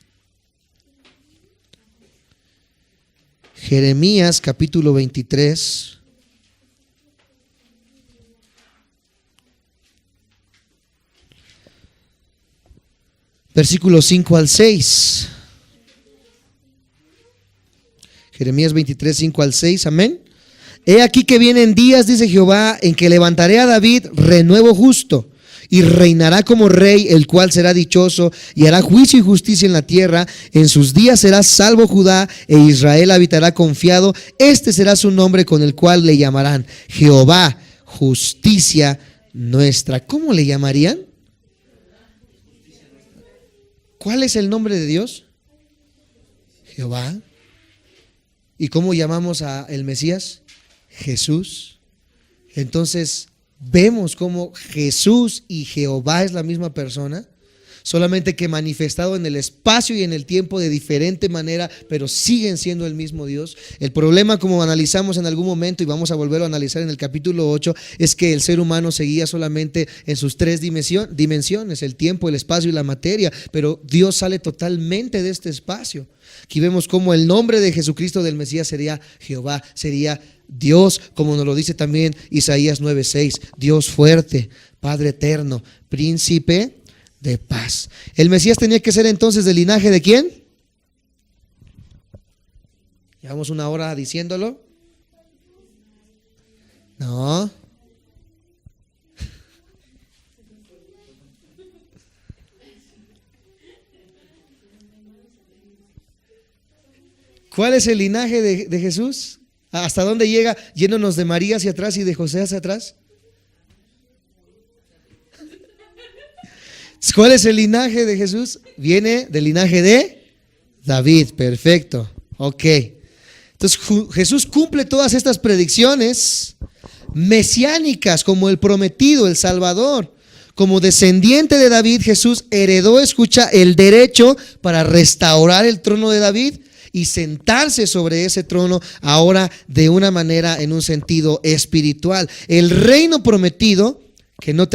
Jeremías capítulo 23. Versículos 5 al 6. Jeremías 23, 5 al 6. Amén. He aquí que vienen días, dice Jehová, en que levantaré a David renuevo justo, y reinará como rey, el cual será dichoso, y hará juicio y justicia en la tierra. En sus días será salvo Judá, e Israel habitará confiado. Este será su nombre con el cual le llamarán Jehová, justicia nuestra. ¿Cómo le llamarían? ¿Cuál es el nombre de Dios? Jehová. ¿Y cómo llamamos a el Mesías? Jesús. Entonces vemos cómo Jesús y Jehová es la misma persona, solamente que manifestado en el espacio y en el tiempo de diferente manera, pero siguen siendo el mismo Dios. El problema, como analizamos en algún momento y vamos a volverlo a analizar en el capítulo 8, es que el ser humano seguía solamente en sus tres dimensiones: el tiempo, el espacio y la materia, pero Dios sale totalmente de este espacio. Aquí vemos cómo el nombre de Jesucristo del Mesías sería Jehová, sería Dios, como nos lo dice también Isaías 9:6, Dios fuerte, Padre eterno, príncipe de paz. El Mesías tenía que ser entonces del linaje ¿de quién? Llevamos una hora diciéndolo. No. ¿Cuál es el linaje de Jesús? ¿Hasta dónde llega? Yéndonos de María hacia atrás y de José hacia atrás. ¿Cuál es el linaje de Jesús? Viene del linaje de David. Perfecto. Ok. Entonces Jesús cumple todas estas predicciones mesiánicas como el prometido, el Salvador, como descendiente de David, Jesús heredó, escucha, el derecho para restaurar el trono de David y sentarse sobre ese trono ahora de una manera, en un sentido espiritual. El reino prometido que no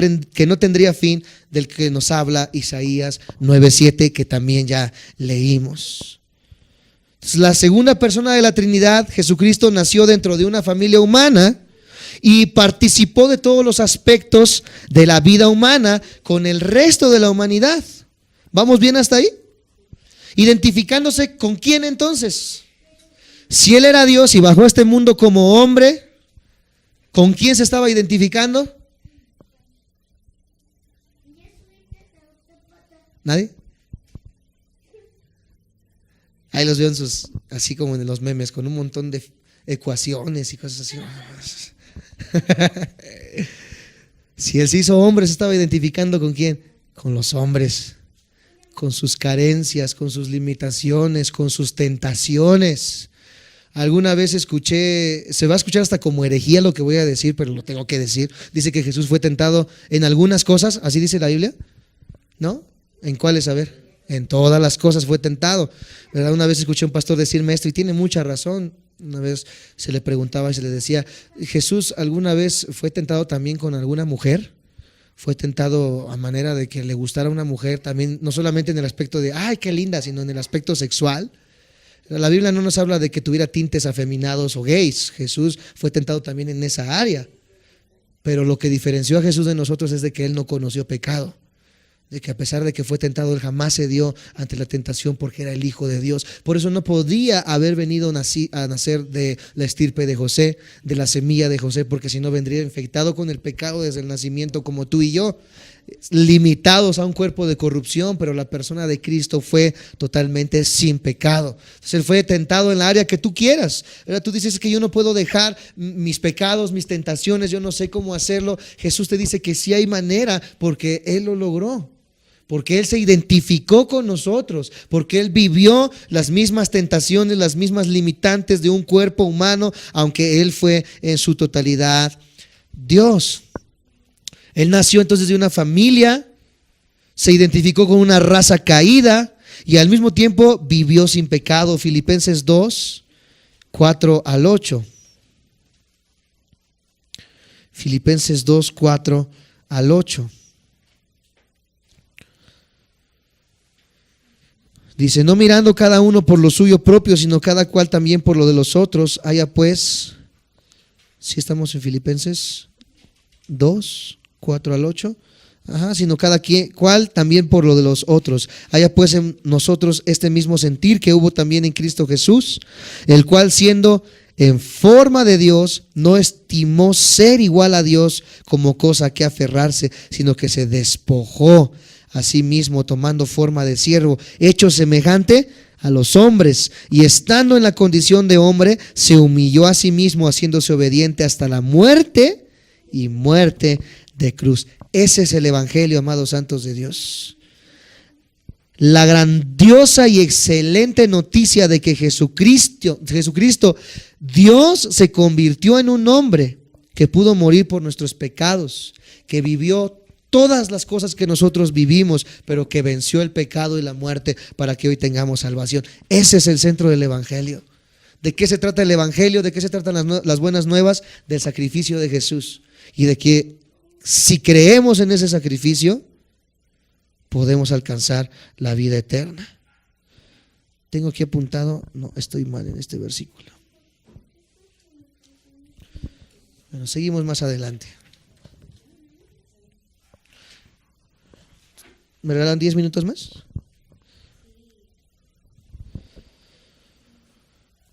tendría fin, del que nos habla Isaías 9:7, que también ya leímos. La segunda persona de la Trinidad, Jesucristo, nació dentro de una familia humana y participó de todos los aspectos de la vida humana con el resto de la humanidad. ¿Vamos bien hasta ahí? Identificándose con quién entonces. Si Él era Dios y bajó a este mundo como hombre, ¿con quién se estaba identificando? ¿Nadie? Ahí los veo en sus, así como en los memes, con un montón de ecuaciones y cosas así. Si Él se hizo hombre, se estaba identificando ¿con quién? Con los hombres, con sus carencias, con sus limitaciones, con sus tentaciones. Alguna vez escuché, se va a escuchar hasta como herejía lo que voy a decir, pero lo tengo que decir. Dice que Jesús fue tentado en algunas cosas, ¿así dice la Biblia? ¿No? ¿En cuáles? A ver. En todas las cosas fue tentado, ¿verdad? Una vez escuché a un pastor decirme esto y tiene mucha razón. Una vez se le preguntaba y se le decía, ¿Jesús alguna vez fue tentado también con alguna mujer? ¿Fue tentado a manera de que le gustara una mujer también, no solamente en el aspecto de, ay, qué linda, sino en el aspecto sexual? La Biblia no nos habla de que tuviera tintes afeminados o gays. Jesús fue tentado también en esa área. Pero lo que diferenció a Jesús de nosotros es de que Él no conoció pecado. De que a pesar de que fue tentado, Él jamás se dio ante la tentación porque era el Hijo de Dios. Por eso no podía haber venido a nacer de la estirpe de José, de la semilla de José, porque si no vendría infectado con el pecado desde el nacimiento como tú y yo, limitados a un cuerpo de corrupción, pero la persona de Cristo fue totalmente sin pecado. Entonces Él fue tentado en la área que tú quieras. Ahora tú dices que yo no puedo dejar mis pecados, mis tentaciones, yo no sé cómo hacerlo. Jesús te dice que sí hay manera porque Él lo logró. Porque Él se identificó con nosotros, porque Él vivió las mismas tentaciones, las mismas limitantes de un cuerpo humano, aunque Él fue en su totalidad Dios. Él nació entonces de una familia, se identificó con una raza caída y al mismo tiempo vivió sin pecado. Filipenses 2, 4 al 8. Filipenses 2, 4 al 8. Dice, no mirando cada uno por lo suyo propio, sino cada cual también por lo de los otros. Haya pues, si estamos en Filipenses 2, 4 al 8. Sino cada cual también por lo de los otros. Haya pues en nosotros este mismo sentir que hubo también en Cristo Jesús, el cual siendo en forma de Dios, no estimó ser igual a Dios como cosa a que aferrarse, sino que se despojó a sí mismo, tomando forma de siervo, hecho semejante a los hombres, y estando en la condición de hombre, se humilló a sí mismo, haciéndose obediente hasta la muerte y muerte de cruz. Ese es el evangelio, amados santos de Dios. La grandiosa y excelente noticia de que Jesucristo, Dios se convirtió en un hombre que pudo morir por nuestros pecados, que vivió todas las cosas que nosotros vivimos, pero que venció el pecado y la muerte para que hoy tengamos salvación. Ese es el centro del evangelio. ¿De qué se trata el evangelio? ¿De qué se tratan las buenas nuevas? Del sacrificio de Jesús. Y de que si creemos en ese sacrificio, podemos alcanzar la vida eterna. Tengo aquí apuntado, no, estoy mal en este versículo. Bueno, seguimos más adelante. ¿Me regalan 10 minutos más?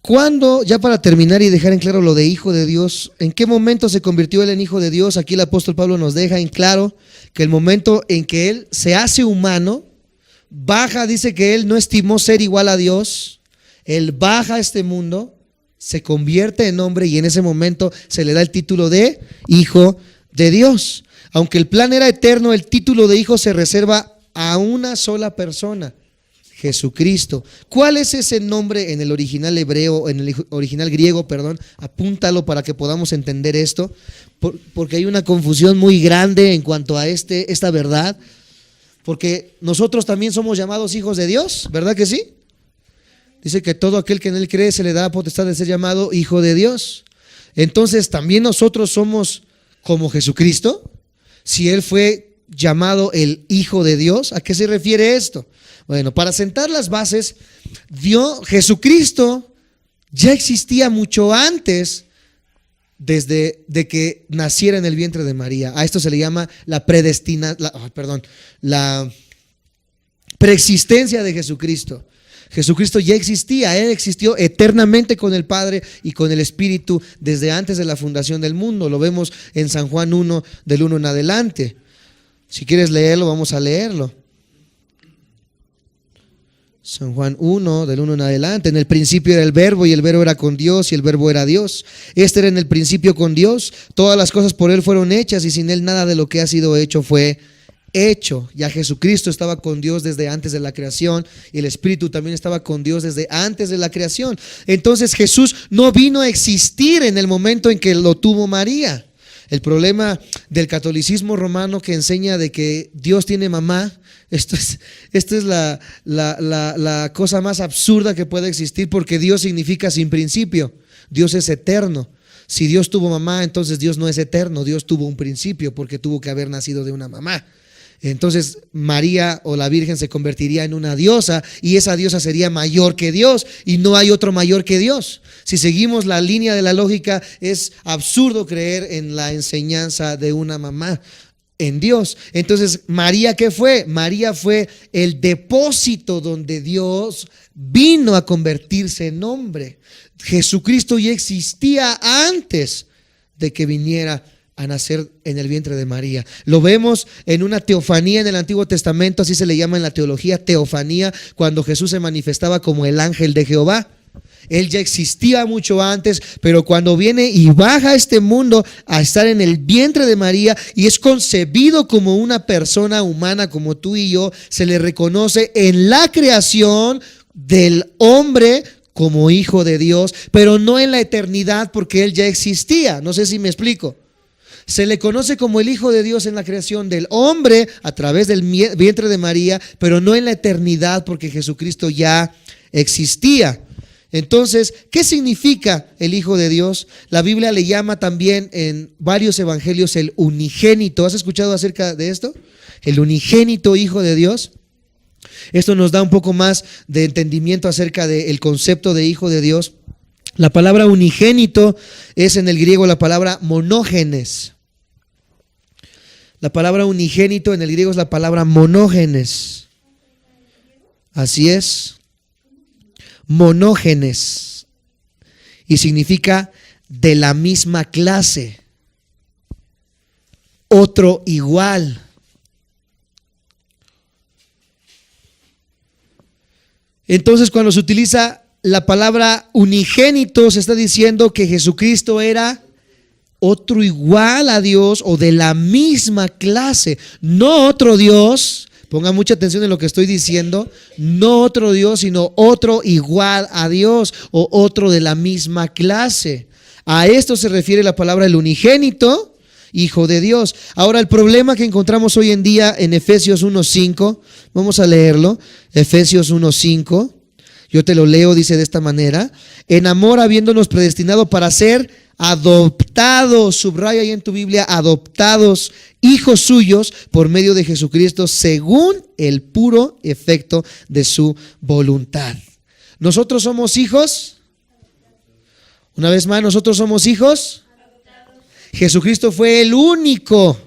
¿Cuándo, ya para terminar y dejar en claro lo de hijo de Dios, en qué momento se convirtió Él en hijo de Dios? Aquí el apóstol Pablo nos deja en claro que el momento en que Él se hace humano, baja, dice que Él no estimó ser igual a Dios, Él baja a este mundo, se convierte en hombre y en ese momento se le da el título de hijo de Dios. Aunque el plan era eterno, el título de hijo se reserva a una sola persona, Jesucristo. ¿Cuál es ese nombre en el original hebreo, en el original griego, perdón? Apúntalo para que podamos entender esto. porque hay una confusión muy grande en cuanto a esta verdad, porque nosotros también somos llamados hijos de Dios, ¿verdad que sí? Dice que todo aquel que en Él cree se le da potestad de ser llamado hijo de Dios. Entonces también nosotros somos como Jesucristo. Si Él fue llamado el Hijo de Dios, ¿a qué se refiere esto? Bueno, para sentar las bases, Jesucristo ya existía mucho antes desde de que naciera en el vientre de María. A esto se le llama la preexistencia de Jesucristo. Jesucristo ya existía, Él existió eternamente con el Padre y con el Espíritu desde antes de la fundación del mundo. Lo vemos en San Juan 1, del 1 en adelante. Si quieres leerlo, vamos a leerlo. San Juan 1, del 1 en adelante. En el principio era el Verbo, y el Verbo era con Dios, y el Verbo era Dios. Este era en el principio con Dios. Todas las cosas por Él fueron hechas, y sin Él nada de lo que ha sido hecho fue hecho. Ya Jesucristo estaba con Dios desde antes de la creación, y el Espíritu también estaba con Dios desde antes de la creación. Entonces Jesús no vino a existir en el momento en que lo tuvo María. El problema del catolicismo romano, que enseña de que Dios tiene mamá, esto es la cosa más absurda que puede existir, porque Dios significa sin principio. Dios es eterno. Si Dios tuvo mamá, entonces Dios no es eterno. Dios tuvo un principio porque tuvo que haber nacido de una mamá. Entonces María o la Virgen se convertiría en una diosa, y esa diosa sería mayor que Dios, y no hay otro mayor que Dios. Si seguimos la línea de la lógica, es absurdo creer en la enseñanza de una mamá en Dios. Entonces, ¿María qué fue? María fue el depósito donde Dios vino a convertirse en hombre. Jesucristo ya existía antes de que viniera a nacer en el vientre de María. Lo vemos en una teofanía en el Antiguo Testamento, así se le llama en la teología, teofanía, cuando Jesús se manifestaba como el ángel de Jehová. Él ya existía mucho antes, pero cuando viene y baja a este mundo a estar en el vientre de María y es concebido como una persona humana como tú y yo, se le reconoce en la creación del hombre como hijo de Dios, pero no en la eternidad, porque Él ya existía. No sé si me explico. Se le conoce como el Hijo de Dios en la creación del hombre a través del vientre de María, pero no en la eternidad, porque Jesucristo ya existía. Entonces, ¿qué significa el Hijo de Dios? La Biblia le llama también en varios evangelios el unigénito. ¿Has escuchado acerca de esto? El unigénito Hijo de Dios. Esto nos da un poco más de entendimiento acerca del concepto de Hijo de Dios. La palabra unigénito es en el griego la palabra monógenes. La palabra unigénito en el griego es la palabra monógenes. Así es. Monógenes. Y significa de la misma clase. Otro igual. Entonces, cuando se utiliza la palabra unigénito, se está diciendo que Jesucristo era otro igual a Dios o de la misma clase, no otro Dios. Pongan mucha atención en lo que estoy diciendo. No otro Dios, sino otro igual a Dios o otro de la misma clase. A esto se refiere la palabra el unigénito, Hijo de Dios. Ahora, el problema que encontramos hoy en día en Efesios 1:5, vamos a leerlo. Efesios 1:5. Yo te lo leo, dice de esta manera: en amor habiéndonos predestinado para ser adoptados, subraya ahí en tu Biblia, adoptados, hijos suyos por medio de Jesucristo, según el puro efecto de su voluntad. Nosotros somos hijos. Una vez más, nosotros somos hijos. Jesucristo fue el único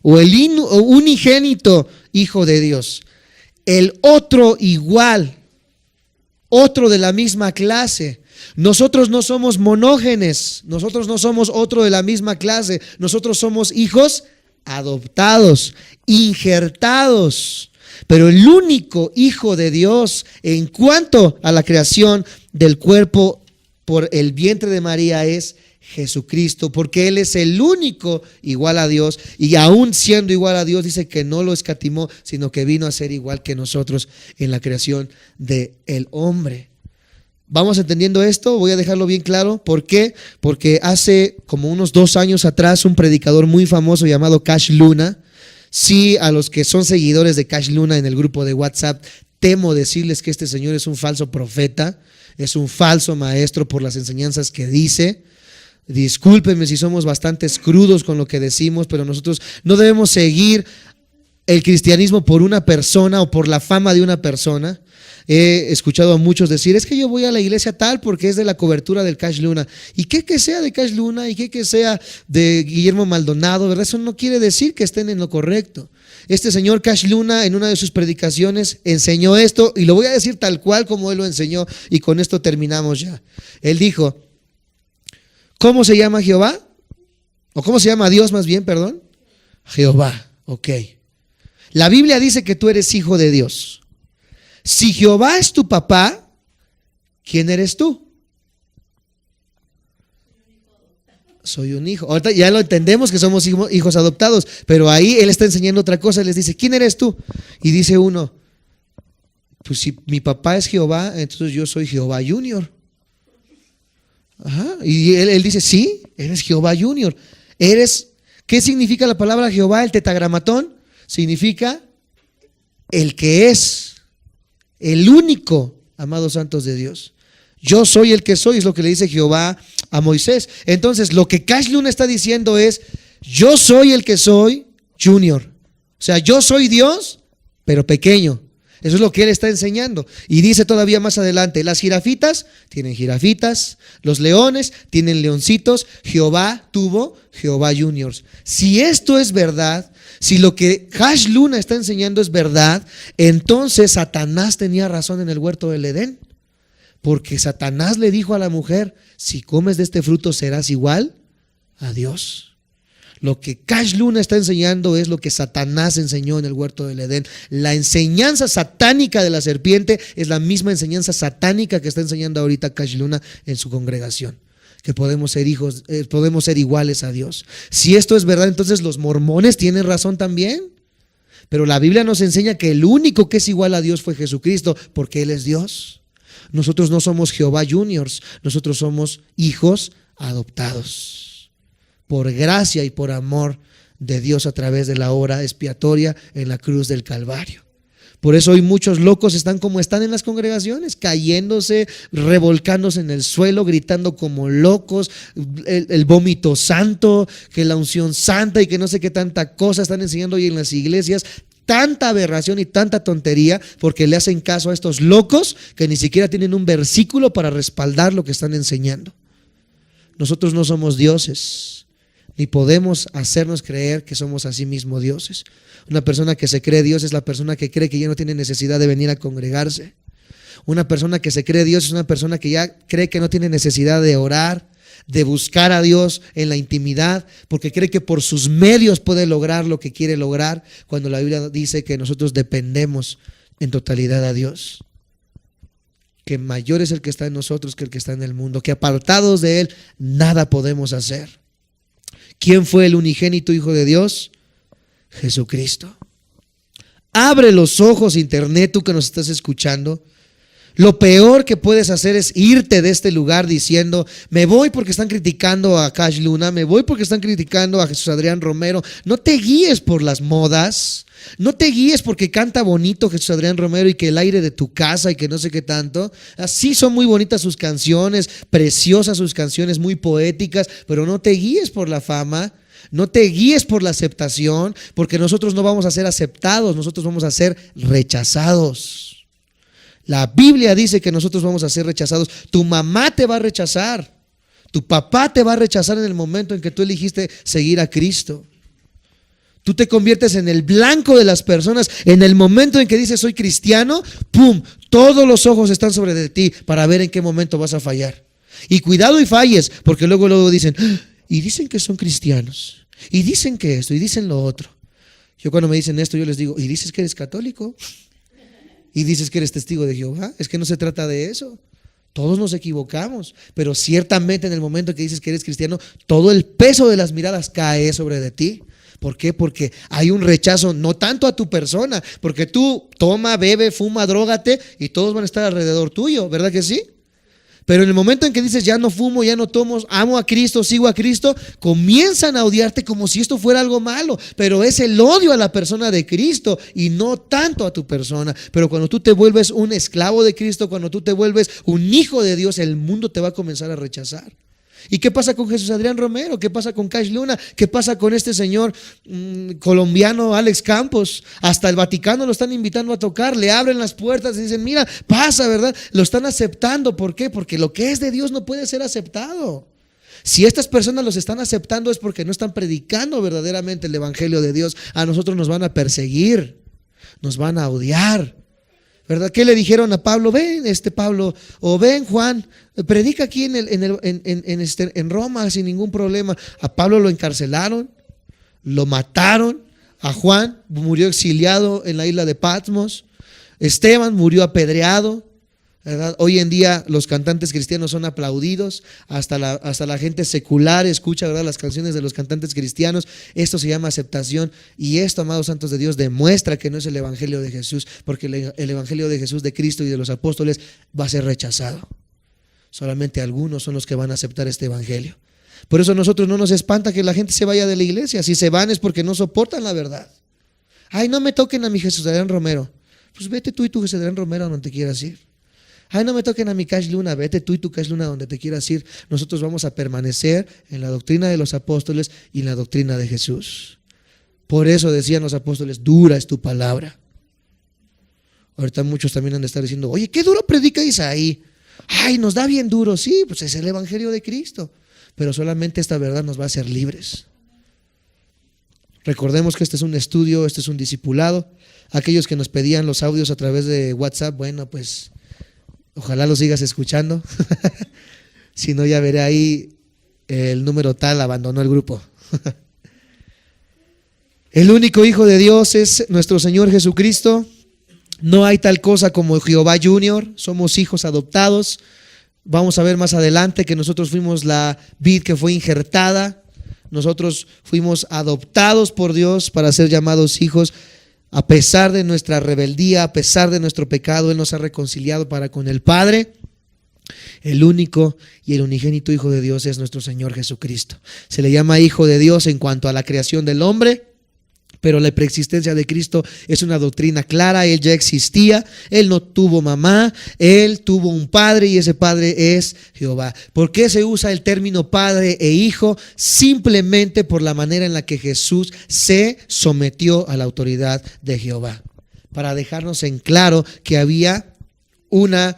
o el unigénito Hijo de Dios. El otro igual, otro de la misma clase. Nosotros no somos monógenes, nosotros no somos otro de la misma clase, nosotros somos hijos adoptados, injertados. Pero el único Hijo de Dios en cuanto a la creación del cuerpo por el vientre de María es Jesucristo, porque Él es el único igual a Dios, y aún siendo igual a Dios dice que no lo escatimó, sino que vino a ser igual que nosotros en la creación del hombre. Vamos entendiendo esto, voy a dejarlo bien claro. ¿Por qué? Porque hace como unos 2 años atrás un predicador muy famoso llamado Cash Luna, sí, a los que son seguidores de Cash Luna en el grupo de WhatsApp, temo decirles que este señor es un falso profeta, es un falso maestro por las enseñanzas que dice. Discúlpenme si somos bastante crudos con lo que decimos, pero nosotros no debemos seguir el cristianismo por una persona o por la fama de una persona. He escuchado a muchos decir, es que yo voy a la iglesia tal porque es de la cobertura del Cash Luna. Y que sea de Cash Luna y que sea de Guillermo Maldonado, ¿verdad? Eso no quiere decir que estén en lo correcto. Este señor Cash Luna en una de sus predicaciones enseñó esto, y lo voy a decir tal cual como él lo enseñó, y con esto terminamos ya. Él dijo, ¿cómo se llama Jehová? ¿O cómo se llama Dios más bien, perdón? Jehová, ok. La Biblia dice que tú eres hijo de Dios. Si Jehová es tu papá, ¿quién eres tú? Soy un hijo. Ahorita ya lo entendemos que somos hijos adoptados, pero ahí él está enseñando otra cosa. Les dice, ¿quién eres tú? Y dice uno, pues si mi papá es Jehová, entonces yo soy Jehová Junior. Ajá. Y él dice, sí, eres Jehová Junior. ¿Qué significa la palabra Jehová? El tetragramatón significa el que es, el único, amados santos de Dios. Yo soy el que soy, es lo que le dice Jehová a Moisés. Entonces, lo que Cash Luna está diciendo es, yo soy el que soy Junior. O sea, yo soy Dios, pero pequeño. Eso es lo que él está enseñando. Y dice todavía más adelante, las jirafitas tienen jirafitas, los leones tienen leoncitos, Jehová tuvo Jehová Juniors. Si esto es verdad, si lo que Cash Luna está enseñando es verdad, entonces Satanás tenía razón en el huerto del Edén. Porque Satanás le dijo a la mujer, si comes de este fruto serás igual a Dios. Lo que Cash Luna está enseñando es lo que Satanás enseñó en el huerto del Edén. La enseñanza satánica de la serpiente es la misma enseñanza satánica que está enseñando ahorita Cash Luna en su congregación. Que podemos ser hijos, podemos ser iguales a Dios. Si esto es verdad, entonces los mormones tienen razón también. Pero la Biblia nos enseña que el único que es igual a Dios fue Jesucristo, porque Él es Dios. Nosotros no somos Jehová Juniors, nosotros somos hijos adoptados por gracia y por amor de Dios a través de la obra expiatoria en la cruz del Calvario. Por eso hoy muchos locos están como están en las congregaciones, cayéndose, revolcándose en el suelo, gritando como locos, el vómito santo, que la unción santa y que no sé qué tanta cosa están enseñando hoy en las iglesias. Tanta aberración y tanta tontería porque le hacen caso a estos locos que ni siquiera tienen un versículo para respaldar lo que están enseñando. Nosotros no somos dioses, ni podemos hacernos creer que somos a sí mismos dioses. Una persona que se cree Dios es la persona que cree que ya no tiene necesidad de venir a congregarse. Una persona que se cree Dios es una persona que ya cree que no tiene necesidad de orar, de buscar a Dios en la intimidad, porque cree que por sus medios puede lograr lo que quiere lograr, cuando la Biblia dice que nosotros dependemos en totalidad a Dios, que mayor es el que está en nosotros que el que está en el mundo, que apartados de Él nada podemos hacer. ¿Quién fue el unigénito Hijo de Dios? Jesucristo. Abre los ojos, internet, tú que nos estás escuchando. Lo peor que puedes hacer es irte de este lugar diciendo, me voy porque están criticando a Cash Luna, me voy porque están criticando a Jesús Adrián Romero. No te guíes por las modas, no te guíes porque canta bonito Jesús Adrián Romero y que el aire de tu casa y que no sé qué tanto. Así son muy bonitas sus canciones, preciosas sus canciones, muy poéticas, pero no te guíes por la fama. No te guíes por la aceptación, porque nosotros no vamos a ser aceptados, nosotros vamos a ser rechazados. La Biblia dice que nosotros vamos a ser rechazados. Tu mamá te va a rechazar, tu papá te va a rechazar en el momento en que tú elegiste seguir a Cristo. Tú te conviertes en el blanco de las personas en el momento en que dices soy cristiano, ¡pum! Todos los ojos están sobre de ti para ver en qué momento vas a fallar. Y cuidado y falles, porque luego dicen, y dicen que son cristianos, y dicen que esto, y dicen lo otro. Yo cuando me dicen esto, yo les digo, ¿y dices que eres católico? ¿Y dices que eres testigo de Jehová? Es que no se trata de eso. Todos nos equivocamos, pero ciertamente en el momento que dices que eres cristiano, todo el peso de las miradas cae sobre de ti. ¿Por qué? Porque hay un rechazo, no tanto a tu persona, porque tú toma, bebe, fuma, drógate y todos van a estar alrededor tuyo, ¿verdad que sí? Pero en el momento en que dices, ya no fumo, ya no tomo, amo a Cristo, sigo a Cristo, comienzan a odiarte como si esto fuera algo malo. Pero es el odio a la persona de Cristo y no tanto a tu persona. Pero cuando tú te vuelves un esclavo de Cristo, cuando tú te vuelves un hijo de Dios, el mundo te va a comenzar a rechazar. ¿Y qué pasa con Jesús Adrián Romero? ¿Qué pasa con Cash Luna? ¿Qué pasa con este señor colombiano Alex Campos? Hasta el Vaticano lo están invitando a tocar, le abren las puertas y dicen, mira, pasa, ¿verdad? Lo están aceptando. ¿Por qué? Porque lo que es de Dios no puede ser aceptado. Si estas personas los están aceptando es porque no están predicando verdaderamente el evangelio de Dios. A nosotros nos van a perseguir, nos van a odiar, ¿verdad? ¿Qué le dijeron a Pablo? Ven, Pablo, o ven, Juan, predica aquí en Roma sin ningún problema. A Pablo lo encarcelaron, lo mataron. A Juan murió exiliado en la isla de Patmos. Esteban murió apedreado, ¿verdad? Hoy en día los cantantes cristianos son aplaudidos, hasta la gente secular escucha, ¿verdad?, las canciones de los cantantes cristianos. Esto se llama aceptación, y esto, amados santos de Dios, demuestra que no es el evangelio de Jesús, porque el evangelio de Jesús, de Cristo y de los apóstoles va a ser rechazado. Solamente algunos son los que van a aceptar este evangelio. Por eso a nosotros no nos espanta que la gente se vaya de la iglesia. Si se van es porque no soportan la verdad. Ay, no me toquen a mi Jesús Adrián Romero. Pues vete tú y tu Jesús Adrián Romero a donde te quieras ir. Ay, no me toquen a mi Cash Luna, vete tú y tu Cash Luna donde te quieras ir. Nosotros vamos a permanecer en la doctrina de los apóstoles y en la doctrina de Jesús. Por eso decían los apóstoles, dura es tu palabra. Ahorita muchos también han de estar diciendo, oye, qué duro predica Isaí. Ay, nos da bien duro. Sí, pues es el evangelio de Cristo. Pero solamente esta verdad nos va a hacer libres. Recordemos que este es un estudio, este es un discipulado. Aquellos que nos pedían los audios a través de WhatsApp, bueno, pues ojalá los sigas escuchando. Si no, ya veré ahí el número tal, abandonó el grupo. El único Hijo de Dios es nuestro Señor Jesucristo. No hay tal cosa como Jehová Junior. Somos hijos adoptados. Vamos a ver más adelante que nosotros fuimos la vid que fue injertada. Nosotros fuimos adoptados por Dios para ser llamados hijos. A pesar de nuestra rebeldía, a pesar de nuestro pecado, Él nos ha reconciliado para con el Padre. El único y el unigénito Hijo de Dios es nuestro Señor Jesucristo. Se le llama Hijo de Dios en cuanto a la creación del hombre, pero la preexistencia de Cristo es una doctrina clara. Él ya existía, Él no tuvo mamá, Él tuvo un padre y ese padre es Jehová. ¿Por qué se usa el término padre e hijo? Simplemente por la manera en la que Jesús se sometió a la autoridad de Jehová, para dejarnos en claro que había una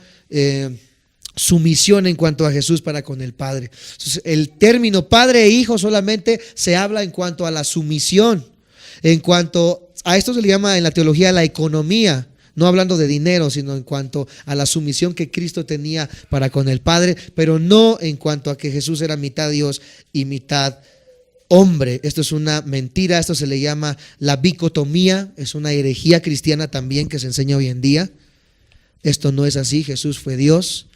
sumisión en cuanto a Jesús para con el Padre. Entonces, el término padre e hijo solamente se habla en cuanto a la sumisión. En cuanto a esto se le llama en la teología la economía, no hablando de dinero, sino en cuanto a la sumisión que Cristo tenía para con el Padre, pero no en cuanto a que Jesús era mitad Dios y mitad hombre. Esto es una mentira, esto se le llama la bicotomía, es una herejía cristiana también que se enseña hoy en día. Esto no es así. Jesús fue Dios,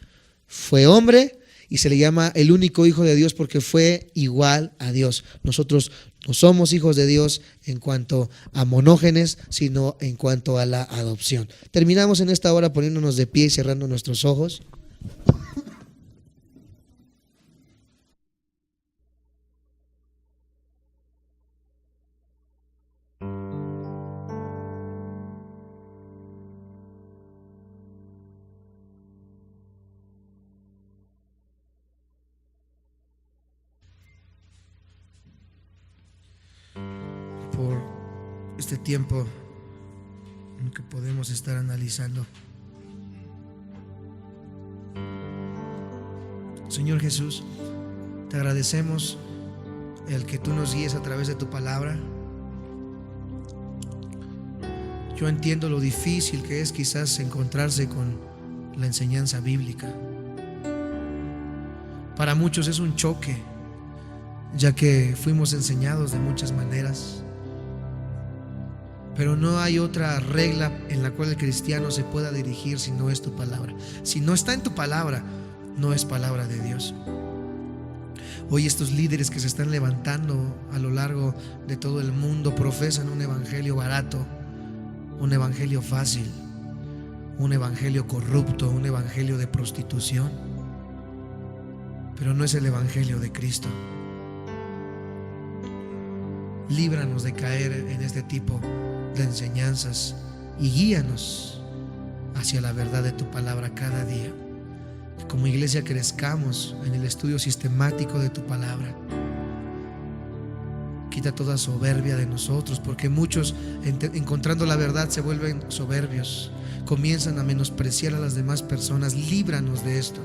fue hombre y se le llama el único Hijo de Dios porque fue igual a Dios. Nosotros no somos hijos de Dios en cuanto a monógenes, sino en cuanto a la adopción. Terminamos en esta hora poniéndonos de pie y cerrando nuestros ojos. Por este tiempo en que podemos estar analizando. Señor Jesús, te agradecemos el que tú nos guíes a través de tu palabra. Yo entiendo lo difícil que es quizás encontrarse con la enseñanza bíblica. Para muchos es un choque, ya que fuimos enseñados de muchas maneras. Pero no hay otra regla en la cual el cristiano se pueda dirigir si no es tu palabra. Si no está en tu palabra, no es palabra de Dios. Hoy estos líderes que se están levantando a lo largo de todo el mundo profesan un evangelio barato, un evangelio fácil, un evangelio corrupto, un evangelio de prostitución. pero no es el evangelio de Cristo. Líbranos de caer en este tipo de enseñanzas y guíanos hacia la verdad de tu palabra cada día. Que como iglesia crezcamos en el estudio sistemático de tu palabra. Quita toda soberbia de nosotros, porque muchos, encontrando la verdad, se vuelven soberbios, comienzan a menospreciar a las demás personas. Líbranos de esto,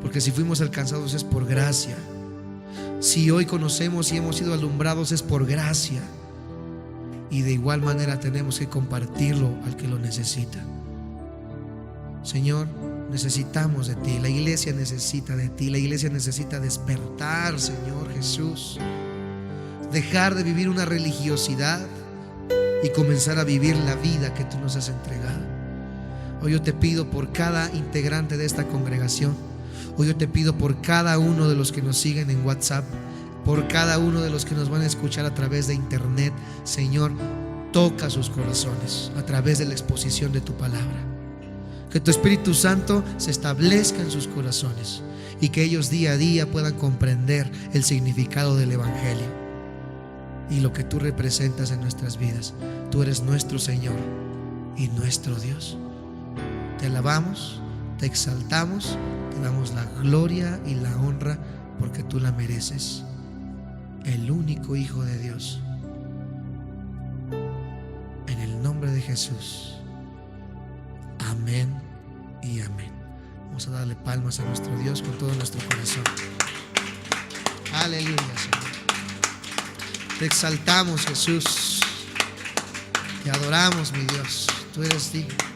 porque si fuimos alcanzados es por gracia. Si hoy conocemos y hemos sido alumbrados es por gracia, y de igual manera tenemos que compartirlo al que lo necesita. Señor, necesitamos de ti, la iglesia necesita de ti, la iglesia necesita despertar, Señor Jesús. Dejar de vivir una religiosidad y comenzar a vivir la vida que tú nos has entregado. Hoy yo te pido por cada integrante de esta congregación. Hoy yo te pido por cada uno de los que nos siguen en WhatsApp, por cada uno de los que nos van a escuchar a través de internet. Señor, toca sus corazones a través de la exposición de tu palabra. Que tu Espíritu Santo se establezca en sus corazones y que ellos día a día puedan comprender el significado del evangelio y lo que tú representas en nuestras vidas. Tú eres nuestro Señor y nuestro Dios. Te alabamos, te exaltamos, te damos la gloria y la honra porque tú la mereces. El único Hijo de Dios. En el nombre de Jesús. Amén y amén. Vamos a darle palmas a nuestro Dios con todo nuestro corazón. Aleluya, Señor. Te exaltamos, Jesús. Te adoramos, mi Dios. Tú eres digno.